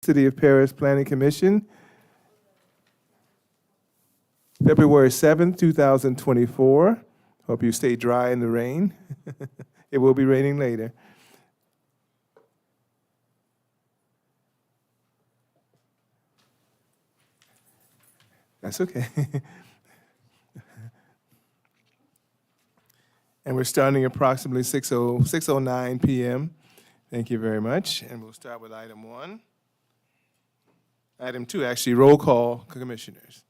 City of Paris Planning Commission, February 7th, 2024. Hope you stay dry in the rain. It will be raining later. That's okay. And we're starting approximately 6:09 p.m. Thank you very much. And we'll start with item 1. Item 2, actually, roll call, commissioners.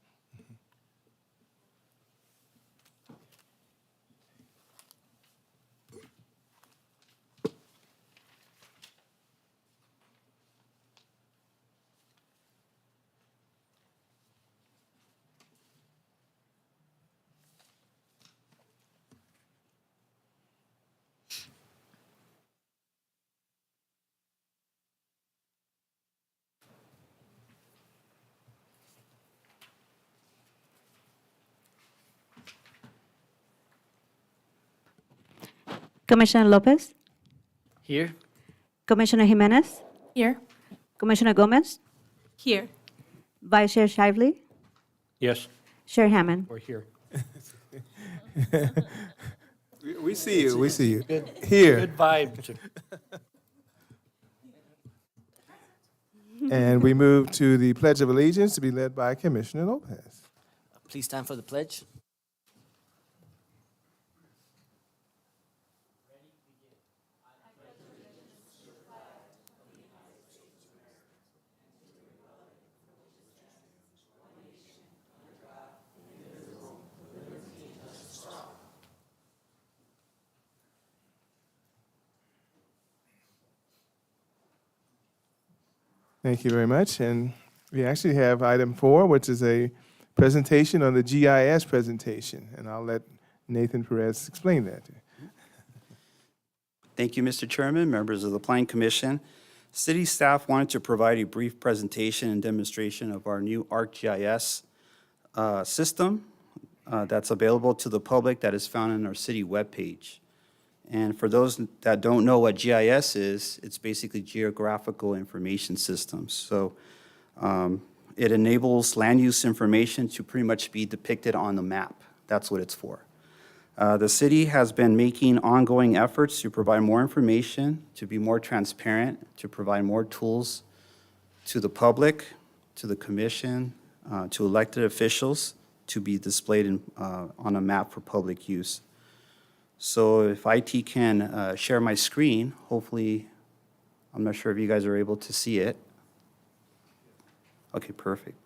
Commissioner Lopez, Here? Commissioner Jimenez, Here. Commissioner Gomez, Here. Vice Chair Shively, Yes. Chair Hammond. We're here. We see you, we see you. Good. Here. Good vibe. And we move to the Pledge of Allegiance to be led by Commissioner Lopez. Please stand for the pledge. Thank you very much. And we actually have item 4, which is a presentation on the GIS presentation. And I'll let Nathan Perez explain that. Thank you, Mr. Chairman, members of the Planning Commission. City staff wanted to provide a brief presentation and demonstration of our new ArcGIS system that's available to the public that is found on our city webpage. And for those that don't know what GIS is, it's basically Geographical Information Systems. So it enables land use information to pretty much be depicted on the map. That's what it's for. The city has been making ongoing efforts to provide more information, to be more transparent, to provide more tools to the public, to the commission, to elected officials to be displayed on a map for public use. So if IT can share my screen, hopefully, I'm not sure if you guys are able to see it. Okay, perfect.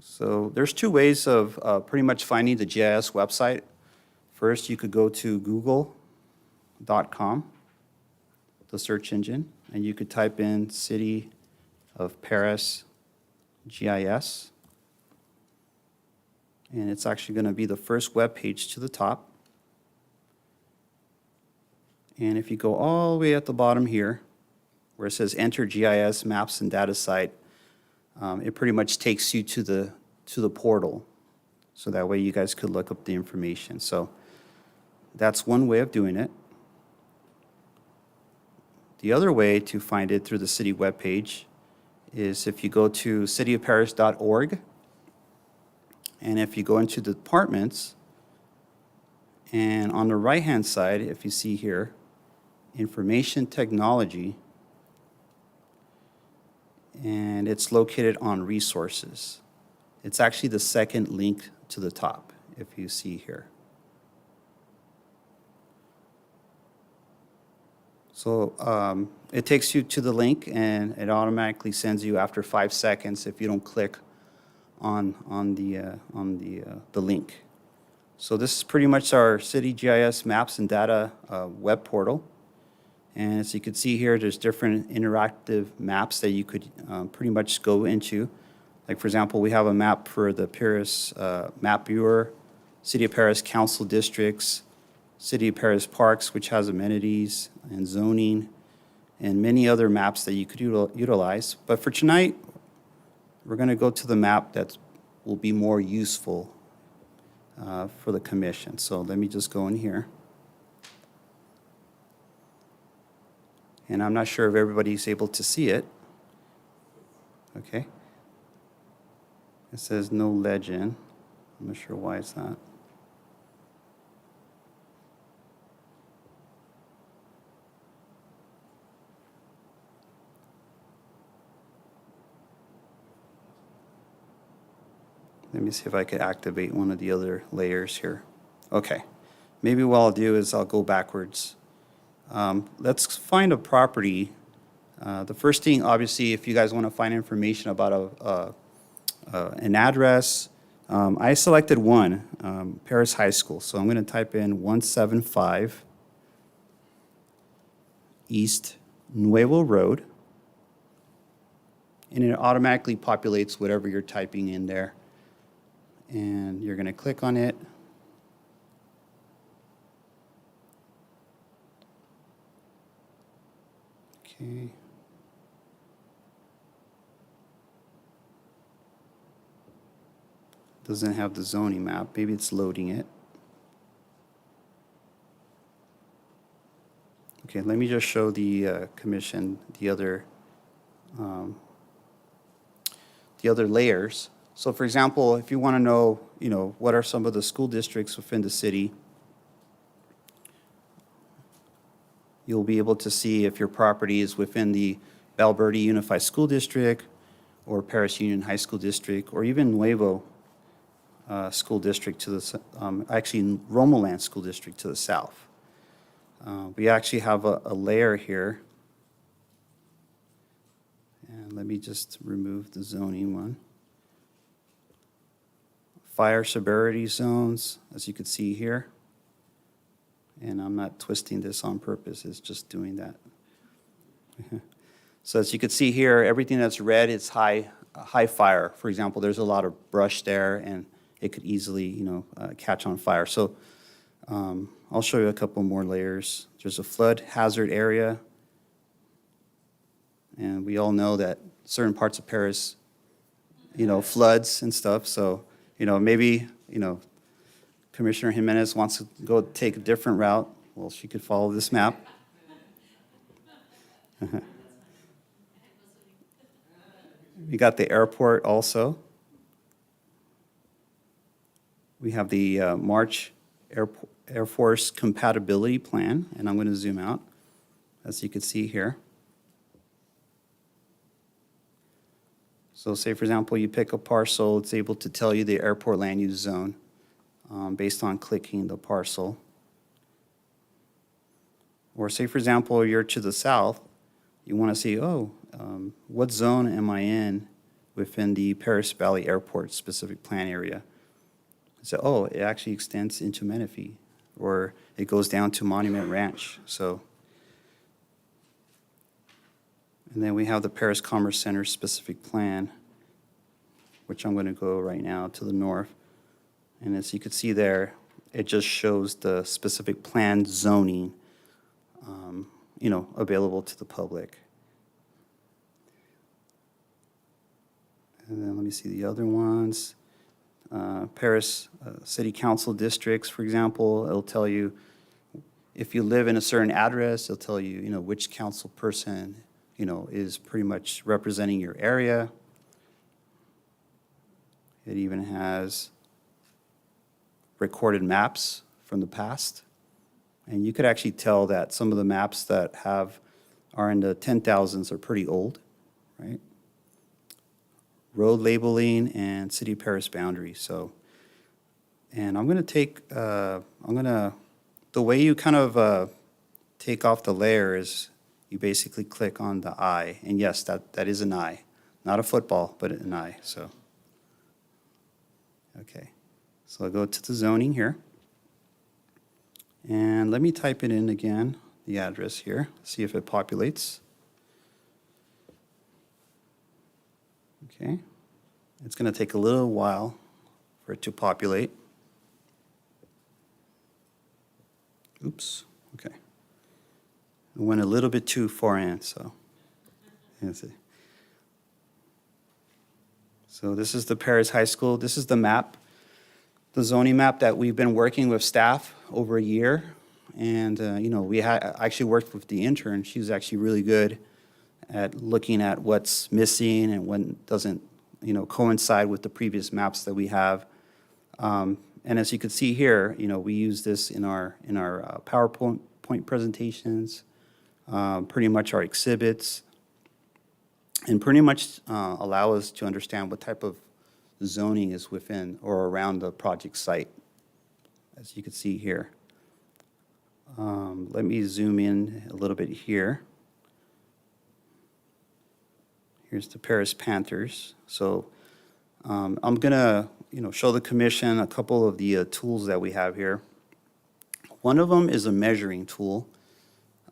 So there's 2 ways of pretty much finding the GIS website. First, you could go to google.com, the search engine, and you could type in City of Paris GIS. And it's actually going to be the first web page to the top. And if you go all the way at the bottom here, where it says Enter GIS Maps and Data Site, it pretty much takes you to the portal. So that way you guys could look up the information. So that's one way of doing it. The other way to find it through the city webpage is if you go to cityofparis.org, and if you go into the departments, and on the right-hand side, if you see here, Information Technology, and it's located on Resources. It's actually the second link to the top, if you see here. So it takes you to the link, and it automatically sends you after 5 seconds if you don't click on the link. So this is pretty much our city GIS maps and data web portal. And as you can see here, there's different interactive maps that you could pretty much go into. Like, for example, we have a map for the Paris Map Bureau, City of Paris Council Districts, City of Paris Parks, which has amenities and zoning, and many other maps that you could utilize. But for tonight, we're going to go to the map that will be more useful for the commission. So let me just go in here. And I'm not sure if everybody's able to see it. Okay. It says no legend. I'm not sure why it's not. Let me see if I could activate one of the other layers here. Okay. Maybe what I'll do is I'll go backwards. Let's find a property. The first thing, obviously, if you guys want to find information about an address, I selected one, Paris High School. So I'm going to type in 175 East Nuevo Road. And it automatically populates whatever you're typing in there. And you're going to click on it. Okay. Doesn't have the zoning map. Maybe it's loading it. Okay, let me just show the commission the other layers. So for example, if you want to know, what are some of the school districts within the city, you'll be able to see if your property is within the Valverde Unified School District or Paris Union High School District or even Nuevo School District to the, actually Romoland School District to the south. We actually have a layer here. And let me just remove the zoning one. Fire severity zones, as you can see here. And I'm not twisting this on purpose, it's just doing that. So as you can see here, everything that's red is high fire. For example, there's a lot of brush there and it could easily, catch on fire. So I'll show you a couple more layers. There's a flood hazard area. And we all know that certain parts of Paris, floods and stuff. So, maybe, Commissioner Jimenez wants to go take a different route. Well, she could follow this map. We got the airport also. We have the March Air Force compatibility plan, and I'm going to zoom out, as you can see here. So say, for example, you pick a parcel, it's able to tell you the airport land use zone based on clicking the parcel. Or say, for example, you're to the south, you want to see, what zone am I in within the Paris Valley Airport specific plan area? So, it actually extends into Menifee, or it goes down to Monument Ranch. So, and then we have the Paris Commerce Center specific plan, which I'm going to go right now to the north. And as you can see there, it just shows the specific plan zoning, available to the public. And then let me see the other ones. Paris City Council districts, for example, it'll tell you if you live in a certain address, it'll tell you, which council person, is pretty much representing your area. It even has recorded maps from the past. And you could actually tell that some of the maps that are in the 10,000s are pretty old, right? Road labeling and City of Paris boundary. So, and I'm going to take, the way you kind of take off the layer is you basically click on the eye. And yes, that is an eye. Not a football, but an eye. So, okay. So I'll go to the zoning here. And let me type it in again, the address here, see if it populates. Okay. It's going to take a little while for it to populate. Oops. Okay. I went a little bit too far in, so. That's it. So this is the Paris High School. This is the map, the zoning map that we've been working with staff over a year. And, we actually worked with the intern. She was actually really good at looking at what's missing and what doesn't, coincide with the previous maps that we have. And as you can see here, we use this in our PowerPoint presentations, pretty much our exhibits, and pretty much allow us to understand what type of zoning is within or around the project site, as you can see here. Let me zoom in a little bit here. Here's the Paris Panthers. So I'm going to, show the commission a couple of the tools that we have here. One of them is a measuring tool,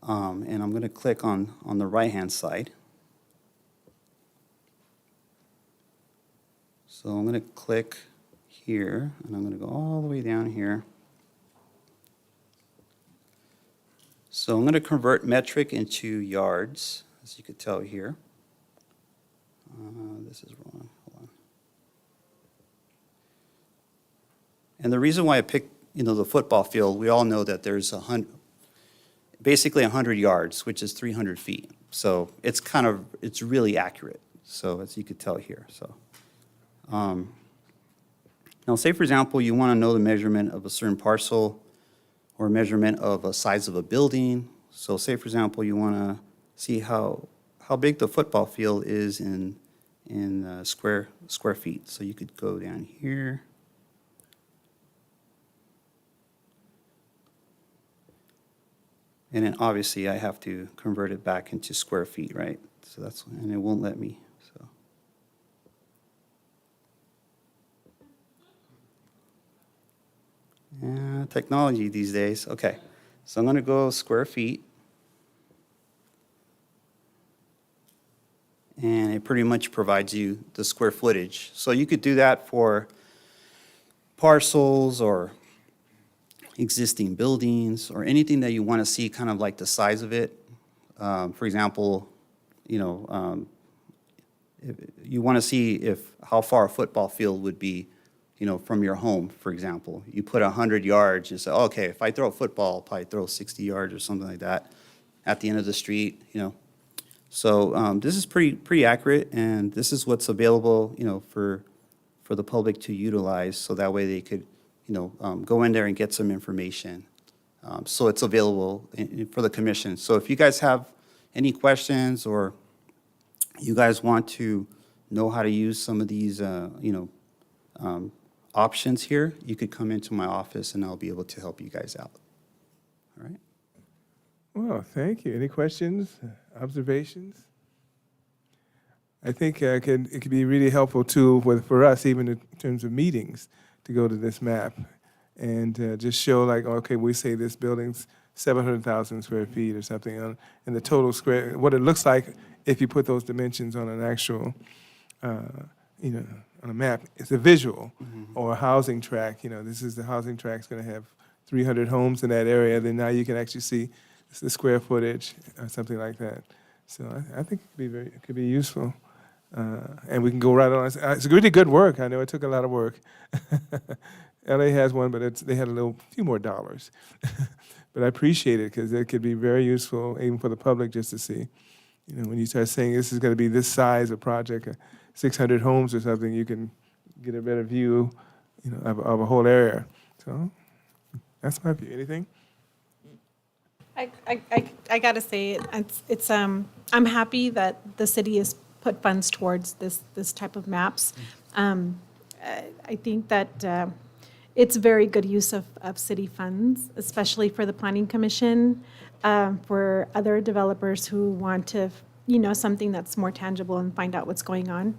and I'm going to click on the right-hand side. So I'm going to click here, and I'm going to go all the way down here. So I'm going to convert metric into yards, as you could tell here. This is wrong. Hold on. And the reason why I picked, the football field, we all know that there's basically 100 yards, which is 300 feet. So it's really accurate. So as you could tell here. So now, say for example, you want to know the measurement of a certain parcel or measurement of a size of a building. So say for example, you want to see how big the football field is in square feet. So you could go down here. And then obviously I have to convert it back into square feet, right? So and it won't let me, so. Yeah, technology these days. Okay, so I'm gonna go square feet. And it pretty much provides you the square footage. So you could do that for parcels or existing buildings or anything that you want to see kind of like the size of it. For example, if you want to see how far a football field would be, from your home, for example. You put 100 yards and say, okay, if I throw a football, I'll probably throw 60 yards or something like that at the end of the street, So this is pretty accurate, and this is what's available, for the public to utilize, so that way they could, go in there and get some information. So it's available for the commission. So if you guys have any questions or you guys want to know how to use some of these, options here, you could come into my office and I'll be able to help you guys out. All right? Well, thank you. Any questions, observations? I think it could be really helpful too for us, even in terms of meetings, to go to this map and just show like, okay, we say this building's 700,000 square feet or something, and the total square, what it looks like if you put those dimensions on an actual, on a map. It's a visual or a housing track. This is the housing track's going to have 300 homes in that area. Then now you can actually see the square footage or something like that. So I think it could be useful. And we can go right on. It's really good work. I know it took a lot of work. LA has one, but they had few more dollars. But I appreciate it because it could be very useful even for the public just to see. When you start saying this is going to be this size of project, 600 homes or something, you can get a better view, of a whole area. So that's my view. Anything? I gotta say, it's I'm happy that the city has put funds towards this type of maps. I think that it's very good use of city funds, especially for the Planning Commission, for other developers who want to, something that's more tangible and find out what's going on.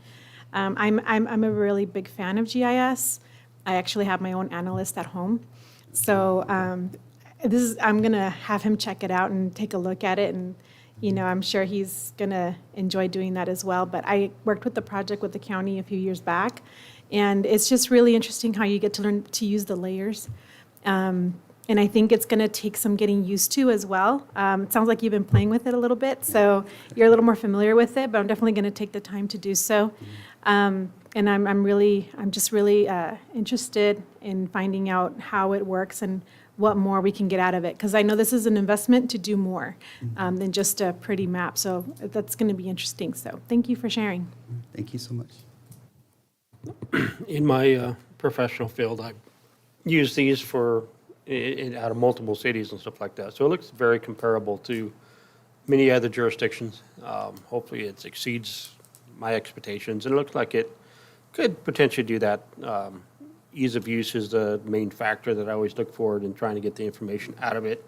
I'm a really big fan of GIS. I actually have my own analyst at home, so I'm gonna have him check it out and take a look at it, and I'm sure he's gonna enjoy doing that as well. But I worked with the project with the county a few years back, and it's just really interesting how you get to learn to use the layers. And I think it's gonna take some getting used to as well. It sounds like you've been playing with it a little bit, so you're a little more familiar with it, but I'm definitely gonna take the time to do so. And I'm just really interested in finding out how it works and what more we can get out of it. Because I know this is an investment to do more than just a pretty map. So that's going to be interesting. So thank you for sharing. Thank you so much. In my professional field, I use these for, out of multiple cities and stuff like that. So it looks very comparable to many other jurisdictions. Hopefully it exceeds my expectations. And it looks like it could potentially do that. Ease of use is the main factor that I always look for in trying to get the information out of it.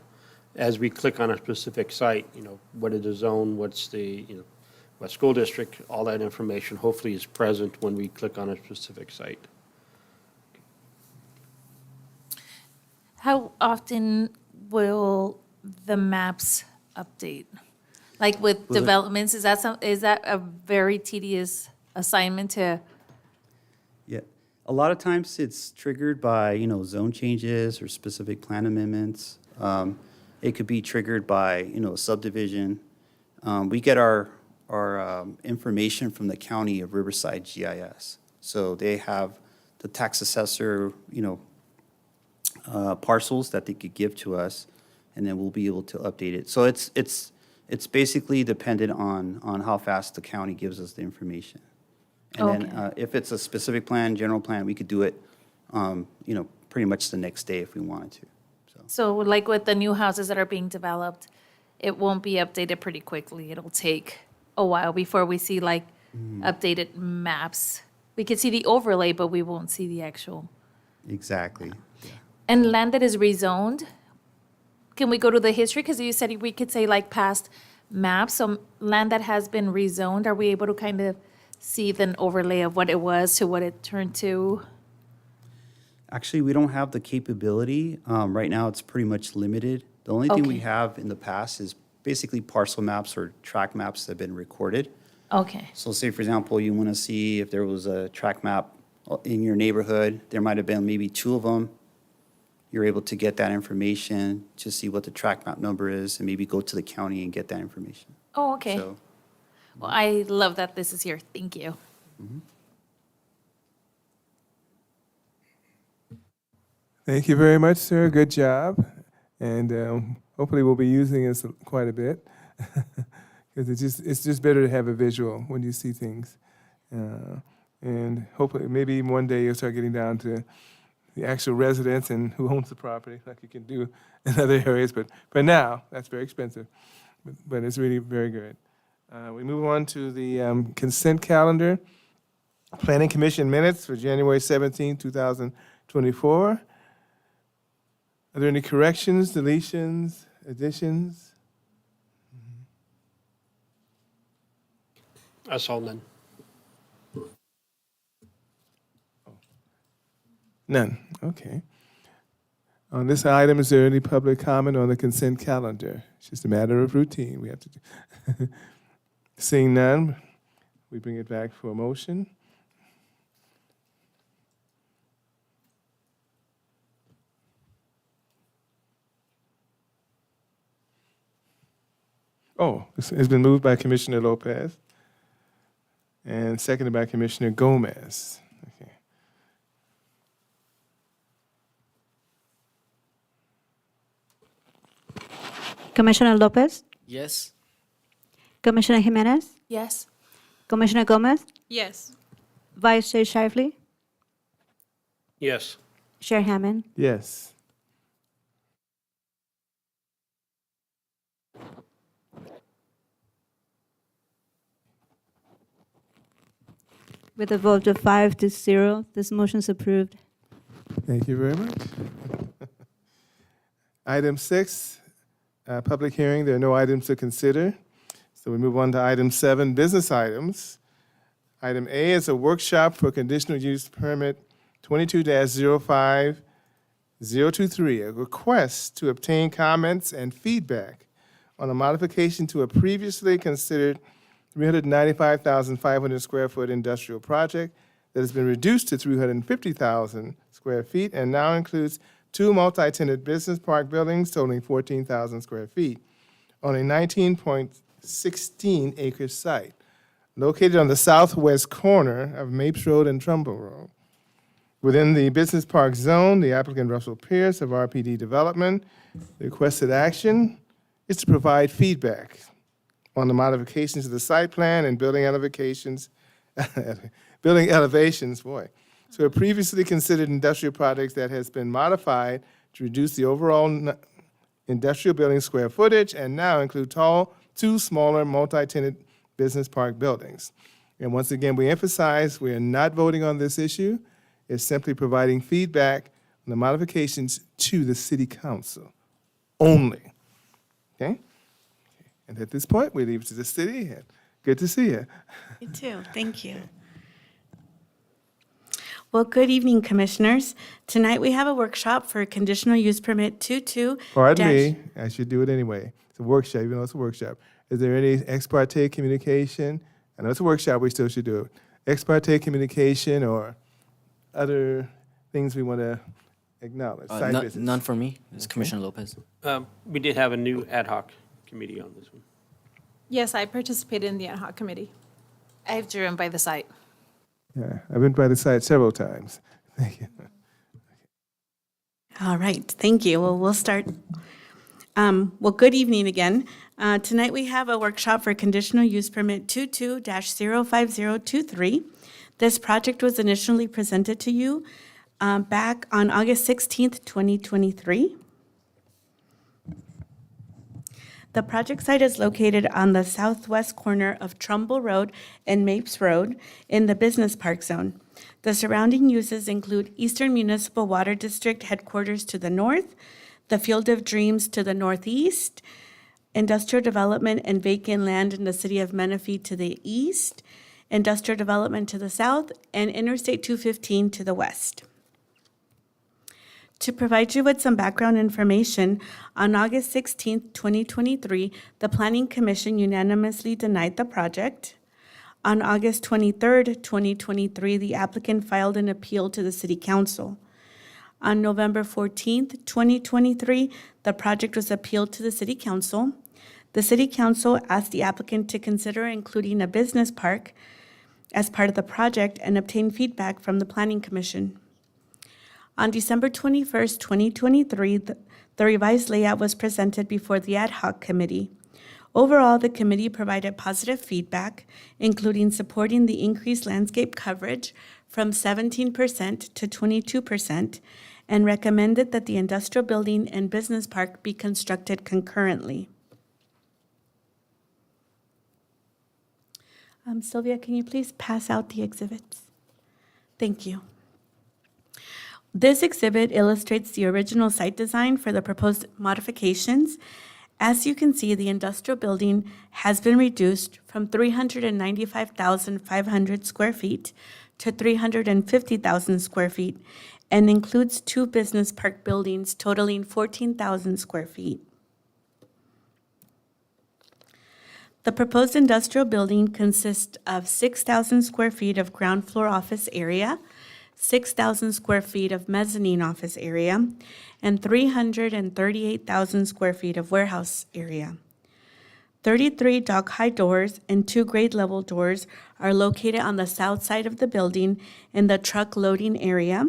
As we click on a specific site, what is the zone, what's the, what school district, all that information hopefully is present when we click on a specific site. How often will the maps update? Like with developments, is that a very tedious assignment to? Yeah, a lot of times it's triggered by, zone changes or specific plan amendments. It could be triggered by, a subdivision. We get our information from the County of Riverside GIS. So they have the tax assessor, parcels that they could give to us, and then we'll be able to update it. So it's basically dependent on how fast the county gives us the information. And then if it's a specific plan, general plan, we could do it, pretty much the next day if we wanted to. So like with the new houses that are being developed, it won't be updated pretty quickly. It'll take a while before we see like updated maps. We could see the overlay, but we won't see the actual. Exactly. Yeah. And land that is rezoned, can we go to the history? Because you said we could say like past maps. So land that has been rezoned, are we able to kind of see the overlay of what it was to what it turned to? Actually, we don't have the capability. Right now, it's pretty much limited. The only thing we Okay. have in the past is basically parcel maps or track maps that have been recorded. Okay. So say, for example, you want to see if there was a track map in your neighborhood, there might have been maybe 2 of them. You're able to get that information to see what the track map number is and maybe go to the county and get that information. Oh, okay. So, Well, I love that this is here. Thank you. Thank you very much, sir. Good job. And hopefully we'll be using this quite a bit because it's just better to have a visual when you see things. And hopefully maybe even one day you'll start getting down to the actual residents and who owns the property like you can do in other areas. But for now, that's very expensive. But it's really very good. We move on to the consent calendar. Planning Commission minutes for January 17, 2024. Are there any corrections, deletions, additions? I saw none. None. Okay. On this item, is there any public comment on the consent calendar? It's just a matter of routine. We have to do. Seeing none, we bring it back for a motion. Oh, it's been moved by Commissioner Lopez and seconded by Commissioner Gomez. Okay. Commissioner Lopez, Yes. Commissioner Jimenez, Yes. Commissioner Gomez, Yes. Vice Chair Shively, Yes. Chair Hammond. Yes. With a vote of 5-0, this motion is approved. Thank you very much. Item 6, public hearing. There are no items to consider. So we move on to item 7, business items. Item A is a workshop for conditional use permit 22-05023, a request to obtain comments and feedback on a modification to a previously considered 395,500 square foot industrial project that has been reduced to 350,000 square feet and now includes 2 multi-tenant business park buildings totaling 14,000 square feet on a 19.16 acre site located on the southwest corner of Mapes Road and Trumbull Road. Within the business park zone, the applicant Russell Pierce of RPD Development, the requested action is to provide feedback on the modifications of the site plan and building elevations, boy, to a previously considered industrial project that has been modified to reduce the overall industrial building square footage and now include two smaller multi-tenant business park buildings. And once again, we emphasize we are not voting on this issue. It's simply providing feedback on the modifications to the city council only. Okay? And at this point, we leave it to the city. Good to see you. You too. Thank you. Well, good evening, Commissioners. Tonight we have a workshop for conditional use permit 22. Pardon me, I should do it anyway. It's a workshop, even though it's a workshop. Is there any ex parte communication? I know it's a workshop, we still should do it. Ex parte communication or other things we want to acknowledge? Site visits? None for me. It's Commissioner Lopez. We did have a new ad hoc committee on this one. Yes, I participated in the ad hoc committee. I've driven by the site. Yeah, I've been by the site several times. Thank you. All right, thank you. Well, we'll start. Well, good evening again. Tonight we have a workshop for conditional use permit 22-05023. This project was initially presented to you back on August 16th, 2023. The project site is located on the southwest corner of Trumbull Road and Mapes Road in the Business Park Zone. The surrounding uses include Eastern Municipal Water District headquarters to the north, the Field of Dreams to the northeast, industrial development and vacant land in the city of Menifee to the east, industrial development to the south, and Interstate 215 to the west. To provide you with some background information, on August 16th, 2023, the Planning Commission unanimously denied the project. On August 23rd, 2023, the applicant filed an appeal to the City Council. On November 14th, 2023, the project was appealed to the City Council. The City Council asked the applicant to consider including a business park as part of the project and obtain feedback from the Planning Commission. On December 21st, 2023, the revised layout was presented before the ad hoc committee. Overall, the committee provided positive feedback, including supporting the increased landscape coverage from 17% to 22%, and recommended that the industrial building and business park be constructed concurrently. Sylvia, can you please pass out the exhibits? Thank you. This exhibit illustrates the original site design for the proposed modifications. As you can see, the industrial building has been reduced from 395,500 square feet to 350,000 square feet and includes two business park buildings totaling 14,000 square feet. The proposed industrial building consists of 6,000 square feet of ground floor office area, 6,000 square feet of mezzanine office area, and 338,000 square feet of warehouse area. 33 dock-high doors and 2 grade-level doors are located on the south side of the building in the truck loading area.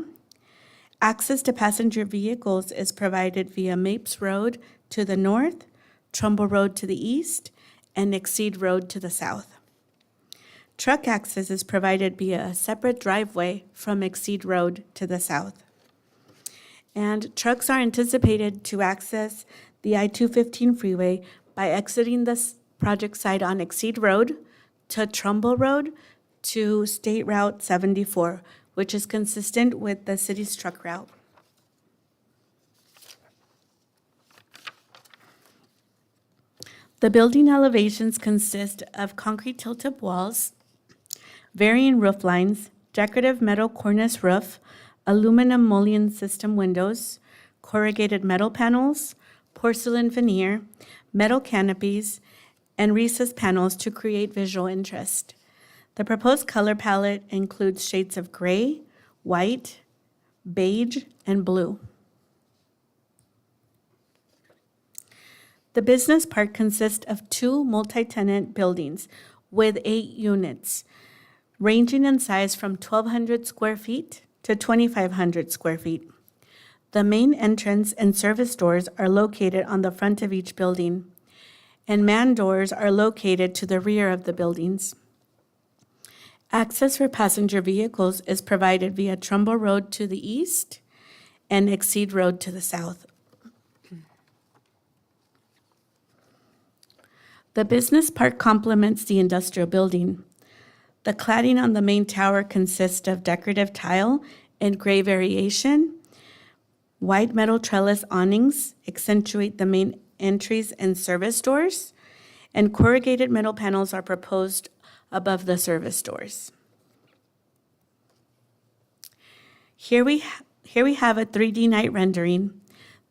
Access to passenger vehicles is provided via Mapes Road to the north, Trumbull Road to the east, and Exceed Road to the south. Truck access is provided via a separate driveway from Exceed Road to the south. And trucks are anticipated to access the I-215 freeway by exiting this project site on Exceed Road to Trumbull Road to State Route 74, which is consistent with the city's truck route. The building elevations consist of concrete tilt-up walls, varying roof lines, decorative metal cornice roof, aluminum mullion system windows, corrugated metal panels, porcelain veneer, metal canopies, and recessed panels to create visual interest. The proposed color palette includes shades of gray, white, beige, and blue. The business park consists of 2 multi-tenant buildings with 8 units, ranging in size from 1,200 square feet to 2,500 square feet. The main entrance and service doors are located on the front of each building, and man doors are located to the rear of the buildings. Access for passenger vehicles is provided via Trumbull Road to the east and Exceed Road to the south. The business park complements the industrial building. The cladding on the main tower consists of decorative tile and gray variation. White metal trellis awnings accentuate the main entries and service doors, and corrugated metal panels are proposed above the service doors. Here we have a 3D night rendering.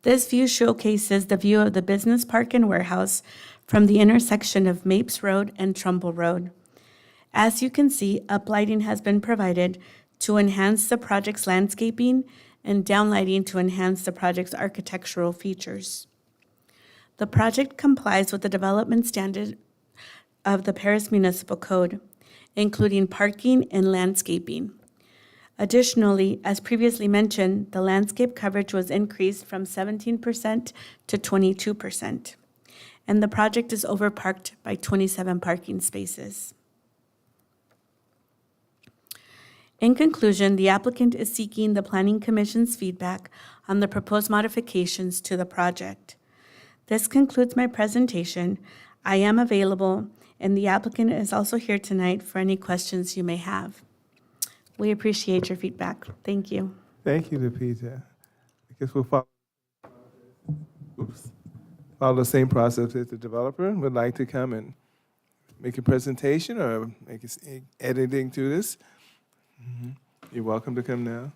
This view showcases the view of the business park and warehouse from the intersection of Mapes Road and Trumbull Road. As you can see, uplighting has been provided to enhance the project's landscaping and downlighting to enhance the project's architectural features. The project complies with the development standard of the Paris Municipal Code, including parking and landscaping. Additionally, as previously mentioned, the landscape coverage was increased from 17% to 22%, and the project is overparked by 27 parking spaces. In conclusion, the applicant is seeking the Planning Commission's feedback on the proposed modifications to the project. This concludes my presentation. I am available, and the applicant is also here tonight for any questions you may have. We appreciate your feedback. Thank you. Thank you, Lupita. I guess we'll follow the same process as the developer would like to come and make a presentation or make editing to this. You're welcome to come now.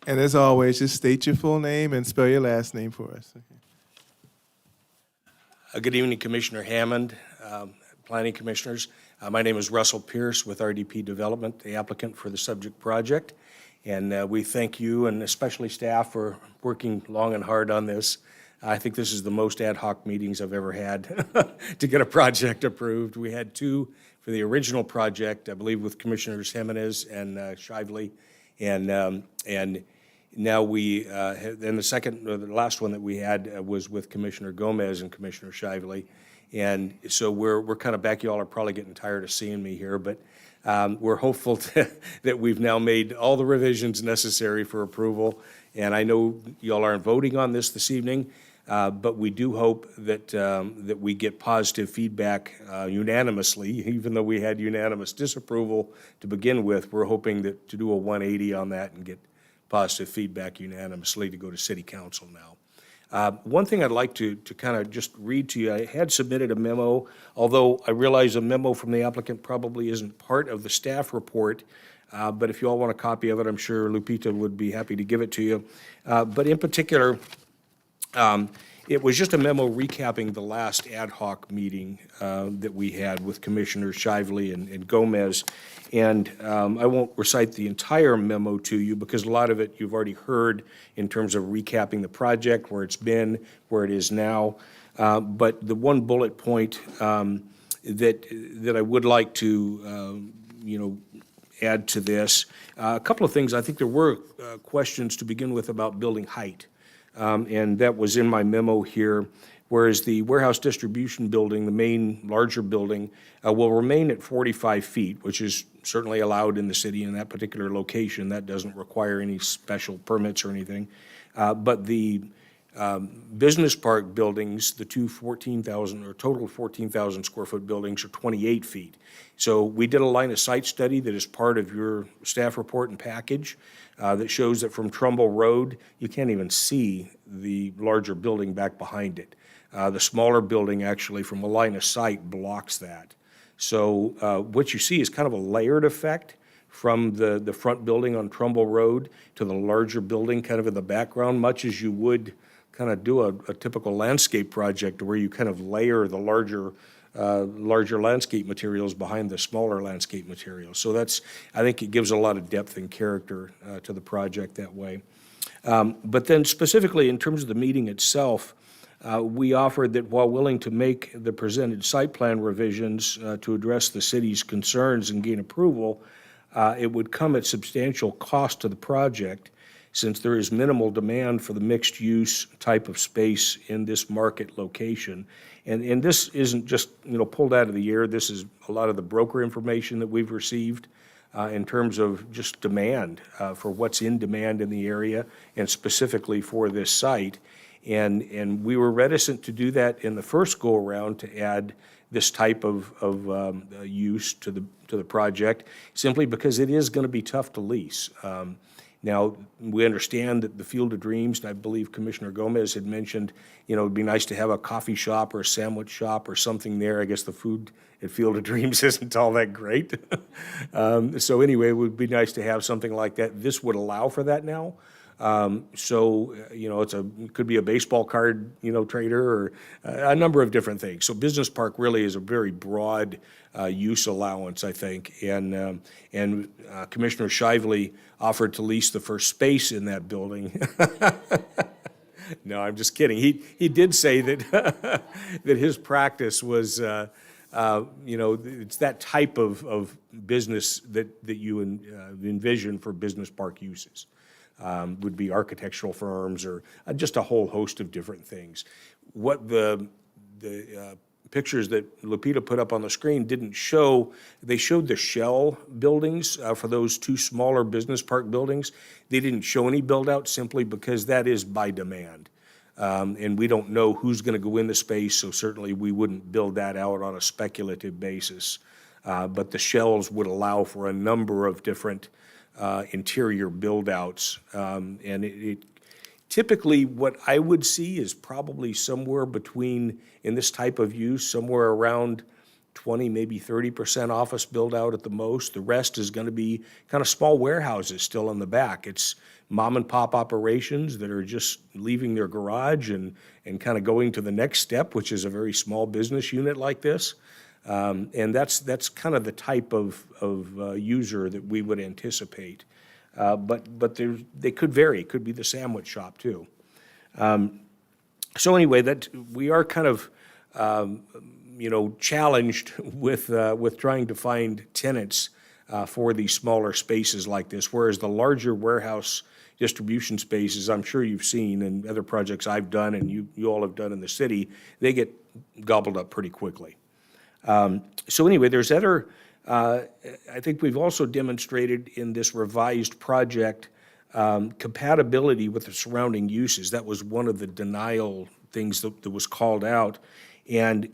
And as always, just state your full name and spell your last name for us. Good evening, Commissioner Hammond, Planning Commissioners. My name is Russell Pierce with RDP Development, the applicant for the subject project. And we thank you and especially staff for working long and hard on this. I think this is the most ad hoc meetings I've ever had to get a project approved. We had two for the original project, I believe with Commissioners Jimenez and Shively. And now we, then the last one that we had was with Commissioner Gomez and Commissioner Shively. And so we're kind of back. You all are probably getting tired of seeing me here, but we're hopeful that we've now made all the revisions necessary for approval. And I know you all aren't voting on this evening, but we do hope that we get positive feedback unanimously. Even though we had unanimous disapproval to begin with, we're hoping to do a 180 on that and get positive feedback unanimously to go to City Council now. One thing I'd like to kind of just read to you, I had submitted a memo, although I realize a memo from the applicant probably isn't part of the staff report, but if you all want a copy of it, I'm sure Lupita would be happy to give it to you. But in particular, it was just a memo recapping the last ad hoc meeting that we had with Commissioners Shively and Gomez. And I won't recite the entire memo to you because a lot of it you've already heard in terms of recapping the project, where it's been, where it is now. But the one bullet point that I would like to, add to this, a couple of things. I think there were questions to begin with about building height. And that was in my memo here, whereas the warehouse distribution building, the main larger building, will remain at 45 feet, which is certainly allowed in the city in that particular location. That doesn't require any special permits or anything. But the business park buildings, the two 14,000 or total 14,000 square foot buildings are 28 feet. So we did a line of sight study that is part of your staff report and package that shows that from Trumbull Road, you can't even see the larger building back behind it. The smaller building actually from a line of sight blocks that. So what you see is kind of a layered effect from the front building on Trumbull Road to the larger building kind of in the background, much as you would kind of do a typical landscape project where you kind of layer the larger landscape materials behind the smaller landscape materials. So I think it gives a lot of depth and character to the project that way. But then specifically in terms of the meeting itself, we offered that while willing to make the presented site plan revisions to address the city's concerns and gain approval, it would come at substantial cost to the project, since there is minimal demand for the mixed-use type of space in this market location. And this isn't just, pulled out of the air. This is a lot of the broker information that we've received in terms of just demand for what's in demand in the area, and specifically for this site. And we were reticent to do that in the first go-around, to add this type of use to the project, simply because it is going to be tough to lease. Now, we understand that the Field of Dreams, and I believe Commissioner Gomez had mentioned, it'd be nice to have a coffee shop or a sandwich shop or something there. I guess the food at Field of Dreams isn't all that great. So anyway, it would be nice to have something like that. This would allow for that now. It could be a baseball card, trader, or a number of different things. So business park really is a very broad use allowance, I think. And Commissioner Shively offered to lease the first space in that building. No, I'm just kidding. He did say that that his practice was, it's that type of business that you envision for business park uses. Would be architectural firms or just a whole host of different things. What the pictures that Lupita put up on the screen didn't show, they showed the shell buildings for those two smaller business park buildings. They didn't show any build-out simply because that is by demand. And we don't know who's going to go in the space, so certainly we wouldn't build that out on a speculative basis. But the shells would allow for a number of different interior build-outs. And it typically, what I would see is probably somewhere between, in this type of use, somewhere around 20, maybe 30% office build-out at the most. The rest is going to be kind of small warehouses still in the back. It's mom-and-pop operations that are just leaving their garage and kind of going to the next step, which is a very small business unit like this. And that's kind of the type of user that we would anticipate. But they could vary. It could be the sandwich shop too. So anyway, that we are kind of challenged with trying to find tenants for these smaller spaces like this, whereas the larger warehouse distribution spaces, I'm sure you've seen in other projects I've done and you all have done in the city, they get gobbled up pretty quickly. So anyway, there's other, I think we've also demonstrated in this revised project compatibility with the surrounding uses. That was one of the denial things that was called out. And,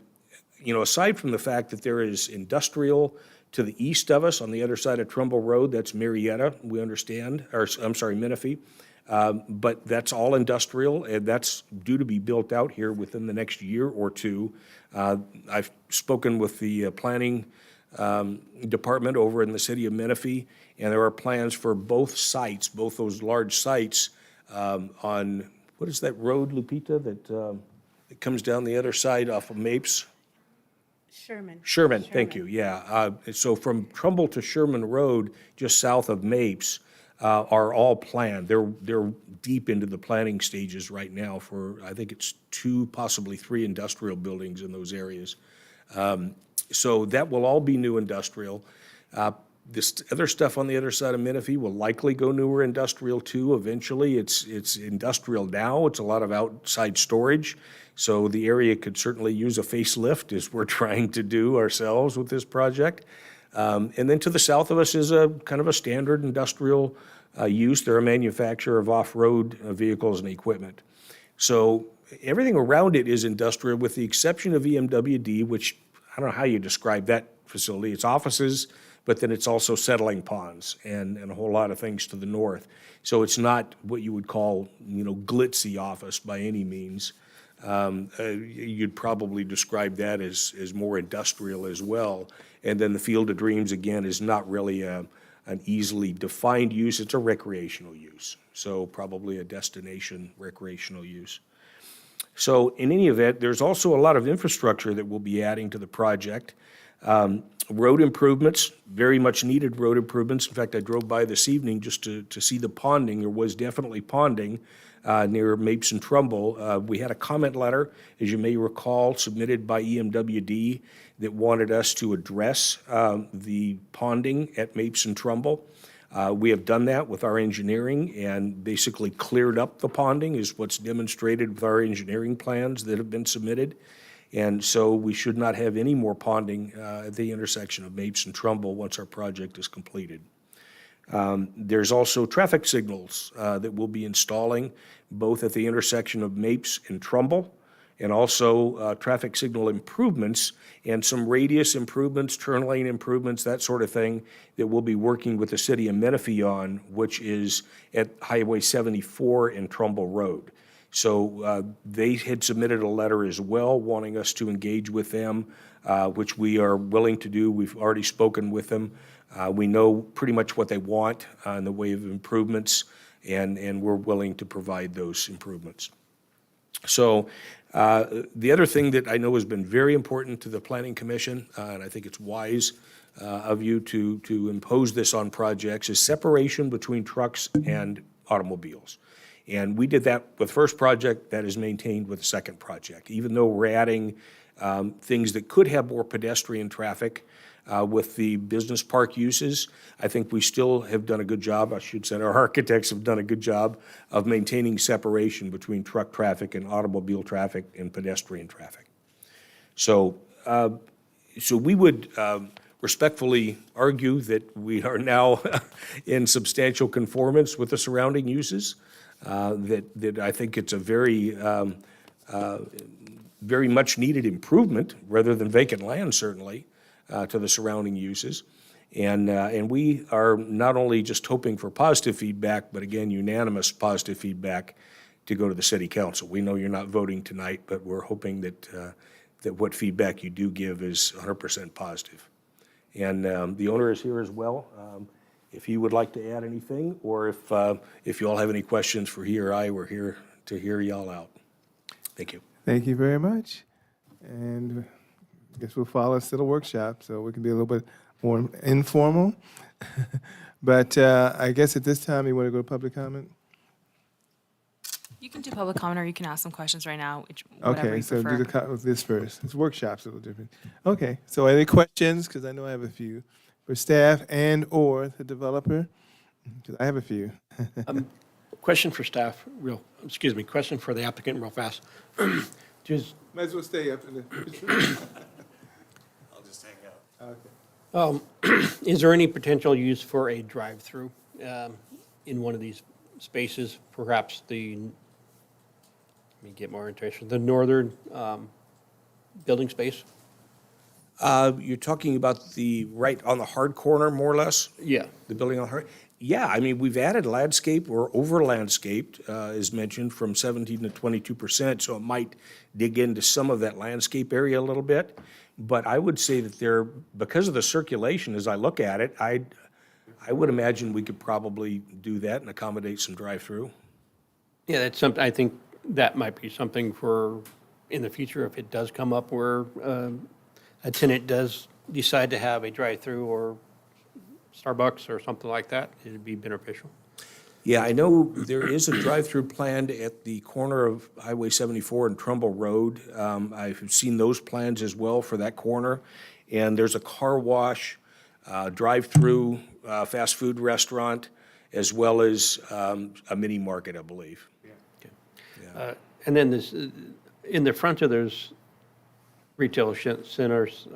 aside from the fact that there is industrial to the east of us on the other side of Trumbull Road, that's Marietta, we understand, or I'm sorry, Menifee. But that's all industrial, and that's due to be built out here within the next year or two. I've spoken with the planning department over in the city of Menifee, and there are plans for both sites, both those large sites on, what is that road, Lupita, that comes down the other side off of Mapes? Sherman, thank you, yeah. So from Trumbull to Sherman Road, just south of Mapes, are all planned. They're deep into the planning stages right now for, I think it's 2, possibly 3 industrial buildings in those areas. So that will all be new industrial. This other stuff on the other side of Menifee will likely go newer industrial too eventually. It's industrial now. It's a lot of outside storage. So the area could certainly use a facelift, as we're trying to do ourselves with this project. And then to the south of us is a kind of a standard industrial use. They're a manufacturer of off-road vehicles and equipment. So everything around it is industrial with the exception of EMWD, which I don't know how you describe that facility. It's offices, but then it's also settling ponds and a whole lot of things to the north. So it's not what you would call, glitzy office by any means. You'd probably describe that as more industrial as well. And then the Field of Dreams, again, is not really an easily defined use. It's a recreational use, so probably a destination recreational use. So in any event, there's also a lot of infrastructure that we'll be adding to the project. Road improvements, very much needed road improvements. In fact, I drove by this evening just to see the ponding. There was definitely ponding near Mapes and Trumbull. We had a comment letter, as you may recall, submitted by EMWD that wanted us to address the ponding at Mapes and Trumbull. We have done that with our engineering and basically cleared up the ponding, is what's demonstrated with our engineering plans that have been submitted. And so we should not have any more ponding at the intersection of Mapes and Trumbull once our project is completed. There's also traffic signals that we'll be installing both at the intersection of Mapes and Trumbull, and also traffic signal improvements and some radius improvements, turn lane improvements, that sort of thing, that we'll be working with the city of Menifee on, which is at Highway 74 and Trumbull Road. So they had submitted a letter as well, wanting us to engage with them, which we are willing to do. We've already spoken with them. We know pretty much what they want in the way of improvements, and we're willing to provide those improvements. So the other thing that I know has been very important to the Planning Commission, and I think it's wise of you to impose this on projects, is separation between trucks and automobiles. And we did that with the first project, that is maintained with the second project. Even though we're adding things that could have more pedestrian traffic with the business park uses, I think we still have done a good job, I should say our architects have done a good job of maintaining separation between truck traffic and automobile traffic and pedestrian traffic. So, so we would respectfully argue that we are now in substantial conformance with the surrounding uses. That I think it's a very much needed improvement, rather than vacant land, certainly, to the surrounding uses. And we are not only just hoping for positive feedback, but again, unanimous positive feedback to go to the city council. We know you're not voting tonight, but we're hoping that, that what feedback you do give is 100% positive. And the owner is here as well. If he would like to add anything, or if you all have any questions for he or I, we're here to hear y'all out. Thank you. Thank you very much. And I guess we'll follow still a workshop, so we can be a little bit more informal. But I guess at this time, you want to go to public comment? You can do public comment, or you can ask some questions right now, whatever Okay, you so prefer. do this first. This workshop's a little different. Okay, so any questions? Because I know I have a few for staff and/or the developer. Because I have a few. Question for staff, question for the applicant real fast. Just, Might as well stay up in the. I'll just hang out. Okay. is there any potential use for a drive-through in one of these spaces? Perhaps let me get more interested, the northern building space? You're talking about the right on the hard corner, more or less? Yeah. The building on the hard? Yeah, I mean, we've added landscape or over landscaped, as mentioned, from 17 to 22%, so it might dig into some of that landscape area a little bit. But I would say that because of the circulation, as I look at it, I would imagine we could probably do that and accommodate some drive-through. Yeah, that's something, I think that might be something for, in the future, if it does come up where a tenant does decide to have a drive-through or Starbucks or something like that, it'd be beneficial. Yeah, I know there is a drive-through planned at the corner of Highway 74 and Trumbull Road. I've seen those plans as well for that corner. And there's a car wash, drive-through, fast food restaurant, as well as a mini market, I believe. And then this, in the front of those retail centers,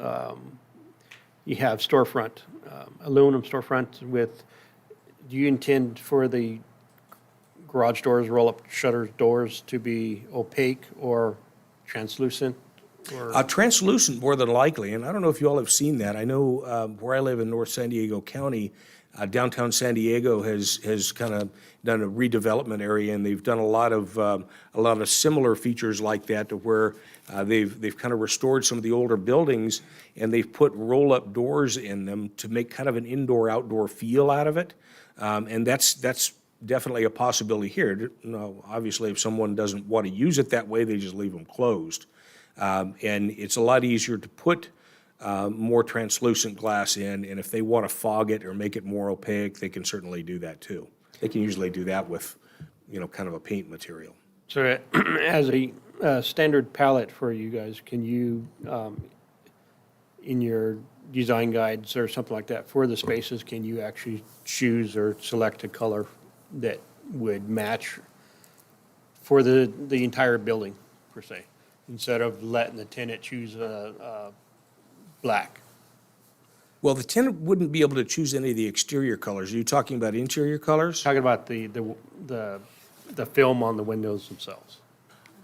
you have storefront, aluminum storefront with, do you intend for the garage doors, roll-up shutter doors to be opaque or translucent? Or Translucent, more than likely, and I don't know if you all have seen that. I know where I live in North San Diego County, downtown San Diego has kind of done a redevelopment area, and they've done a lot of similar features like that, to where they've kind of restored some of the older buildings, and they've put roll-up doors in them to make kind of an indoor-outdoor feel out of it, and that's definitely a possibility here. No, obviously, if someone doesn't want to use it that way, they just leave them closed. And it's a lot easier to put more translucent glass in, and if they want to fog it or make it more opaque, they can certainly do that too. They can usually do that with kind of a paint material. So as a standard palette for you guys, can you, in your design guides or something like that for the spaces, can you actually choose or select a color that would match for the entire building, per se, instead of letting the tenant choose black? Well, the tenant wouldn't be able to choose any of the exterior colors. Are you talking about interior colors? Talking about the film on the windows themselves.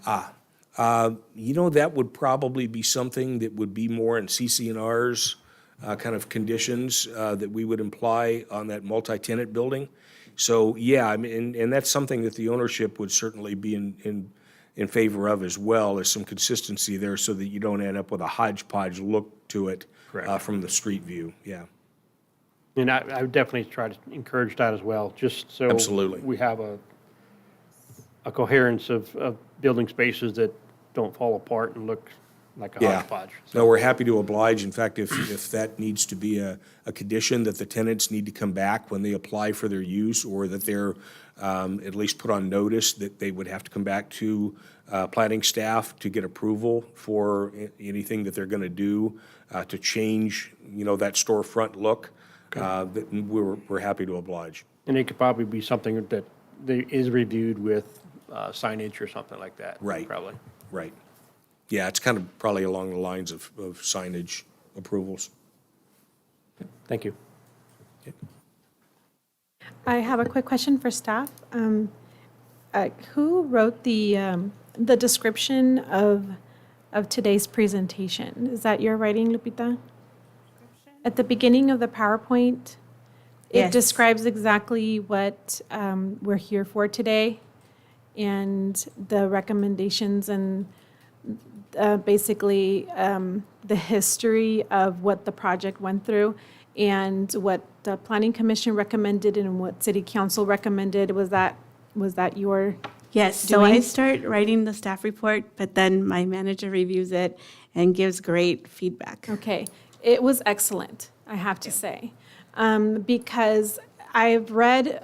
That would probably be something that would be more in CC&R's kind of conditions that we would imply on that multi-tenant building. So, yeah, I mean, and that's something that the ownership would certainly be in favor of as well, as some consistency there so that you don't end up with a hodgepodge look to it from the street view, yeah. And I would definitely try to encourage that as well, just so Absolutely. we have a coherence of building spaces that don't fall apart and look like a Yeah. hodgepodge. No, we're happy to oblige. In fact, if that needs to be a condition that the tenants need to come back when they apply for their use, or that they're at least put on notice that they would have to come back to planning staff to get approval for anything that they're going to do to change, that storefront look, that we're happy to oblige. And it could probably be something that is reviewed with signage or something like that. Right. Probably. Right. Yeah, it's kind of probably along the lines of signage approvals. Thank you. I have a quick question for staff. Who wrote the description of today's presentation? Is that your writing, Lupita? At the beginning of the PowerPoint, it Yes. describes exactly what we're here for today and the recommendations and basically the history of what the project went through and what the Planning Commission recommended and what City Council recommended. Was that your? Yes, so I doing? start writing the staff report, but then my manager reviews it and gives great feedback. Okay, it was excellent, I have to say. Because I've read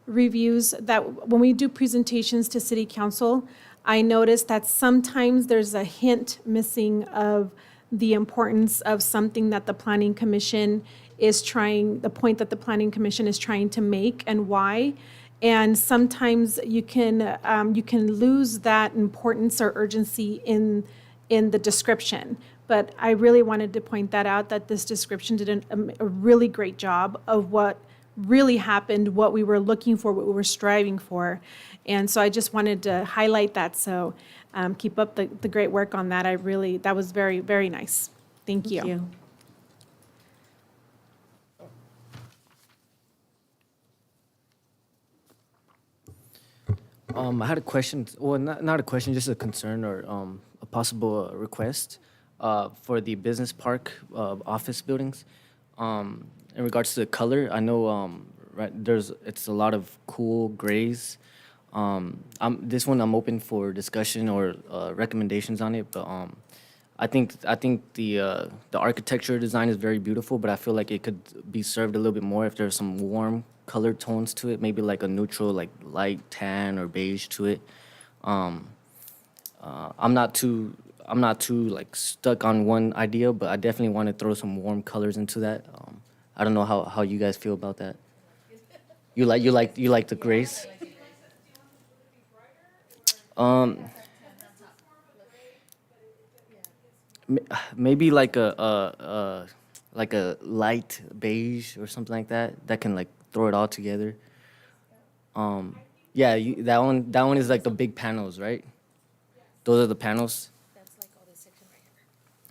reviews that when we do presentations to city council, I noticed that sometimes there's a hint missing of the importance of something that the planning commission is trying, the point that the planning commission is trying to make and why. And sometimes you can lose that importance or urgency in the description. But I really wanted to point that out, that this description did a really great job of what really happened, what we were looking for, what we were striving for. And so I just wanted to highlight that. So keep up the great work on that. That was very, very nice. Thank you. Thank you. I had a question, well, not a question, just a concern or a possible request for the business park office buildings. In regards to the color, I know it's a lot of cool grays. This one I'm open for discussion or recommendations on it, but I think the architecture design is very beautiful, but I feel like it could be served a little bit more if there's some warm color tones to it, maybe like a neutral, like light tan or beige to it. I'm not too like stuck on one idea, but I definitely want to throw some warm colors into that. I don't know how you guys feel about that. You like the grays? Maybe like a light beige or something like that. That can like throw it all together. Yeah, that one is like the big panels, right? Those are the panels. That's like all this section right here.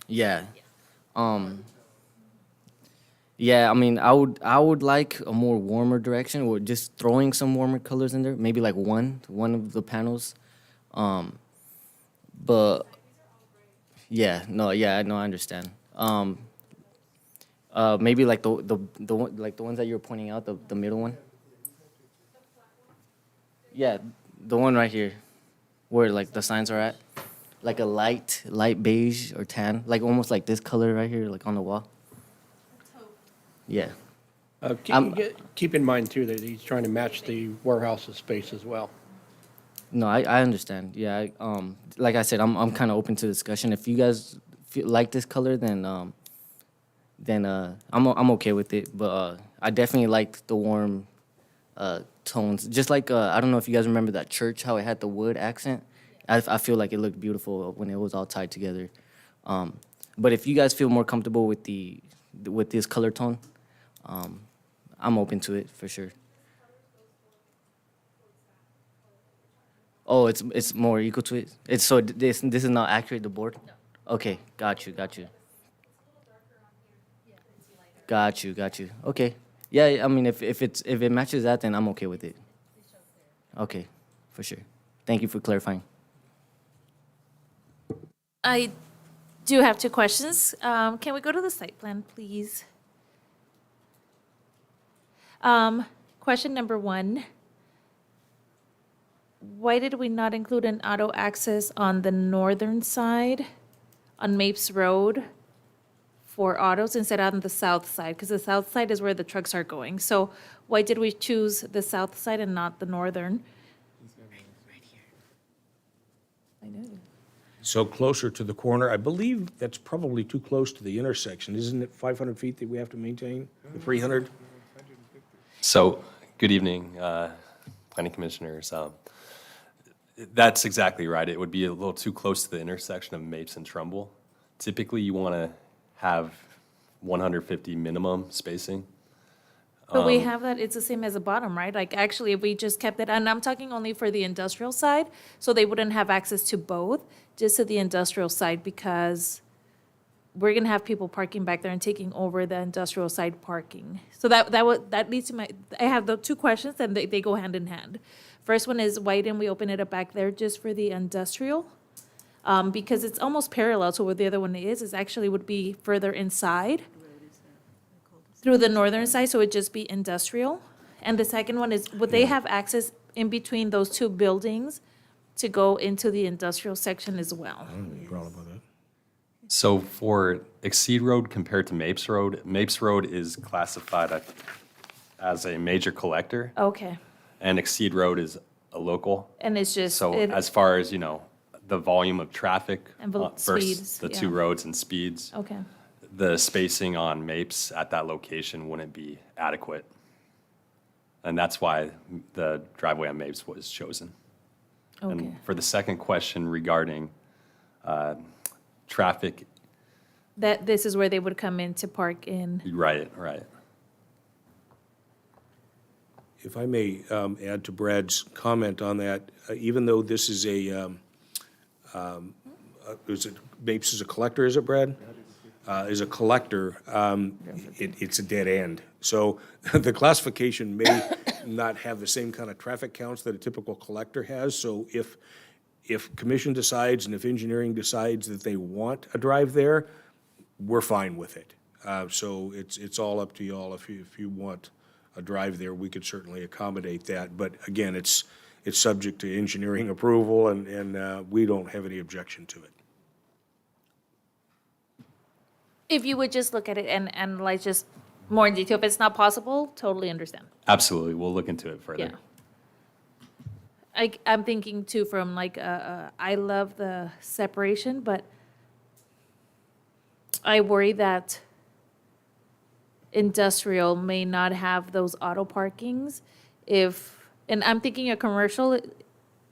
Yeah. Yeah, I mean, I would like a more warmer direction, or just throwing some warmer colors in there. Maybe like one of the panels. But yeah, I understand. Maybe like the one, like the ones that you were pointing out, the middle one. Yeah, the one right here, where like the signs are at, like a light beige or tan, like almost like this color right here, like on the wall. Yeah. Keep in mind too, that he's trying to match the warehouse's space as well. No, I understand. Yeah, like I said, I'm kind of open to discussion. If you guys like this color, then I'm okay with it. But I definitely like the warm tones. Just like I don't know if you guys remember that church, how it had the wood accent. I feel like it looked beautiful when it was all tied together. But if you guys feel more comfortable with this color tone, I'm open to it for sure. Oh, it's more equal to it. It's so this is not accurate. The board. No. Okay, got you. Got you. Okay. Yeah, I mean, if it matches that, then I'm okay with it. Okay, for sure. Thank you for clarifying. I do have two questions. Can we go to the site plan, please? Question number one. Why did we not include an auto access on the northern side on Mapes Road for autos instead on the south side? Because the south side is where the trucks are going. So why did we choose the south side and not the northern? I know. So closer to the corner, I believe that's probably too close to the intersection. Isn't it 500 feet that we have to maintain? The 300? So, good evening, planning commissioners. That's exactly right. It would be a little too close to the intersection of Mapes and Trumbull. Typically, you want to have 150 minimum spacing. But we have that, it's the same as the bottom, right? Like, actually, if we just kept it, and I'm talking only for the industrial side, so they wouldn't have access to both, just to the industrial side, because we're gonna have people parking back there and taking over the industrial side parking. So that leads to I have the two questions, and they go hand in hand. First one is, why didn't we open it up back there just for the industrial? Because it's almost parallel to what the other one is actually would be further inside through the northern side, so it'd just be industrial. And the second one is, would they have access in between those two buildings to go into the industrial section as well? So for Exceed Road compared to Mapes Road is classified as a major collector, Okay, and Exceed Road is a local. and it's just. So it- as far as, the volume of traffic And versus speeds, the two yeah. roads and speeds, Okay, the spacing on Mapes at that location wouldn't be adequate. And that's why the driveway on Mapes was chosen. okay. And for the second question regarding traffic, That this is where they would come in to park in. right. If I may add to Brad's comment on that, even though this is Mapes is a collector, is it, Brad? Is a collector, it's a dead end. So the classification may not have the same kind of traffic counts that a typical collector has. So if commission decides and if engineering decides that they want a drive there, we're fine with it. So it's all up to y'all. If you want a drive there, we could certainly accommodate that. But again, it's subject to engineering approval, and we don't have any objection to it. If you would just look at it and analyze just more in detail, if it's not possible, totally understand. Absolutely. We'll look into it further. Yeah. I'm thinking too from like, I love the separation, but I worry that industrial may not have those auto parkings and I'm thinking a commercial,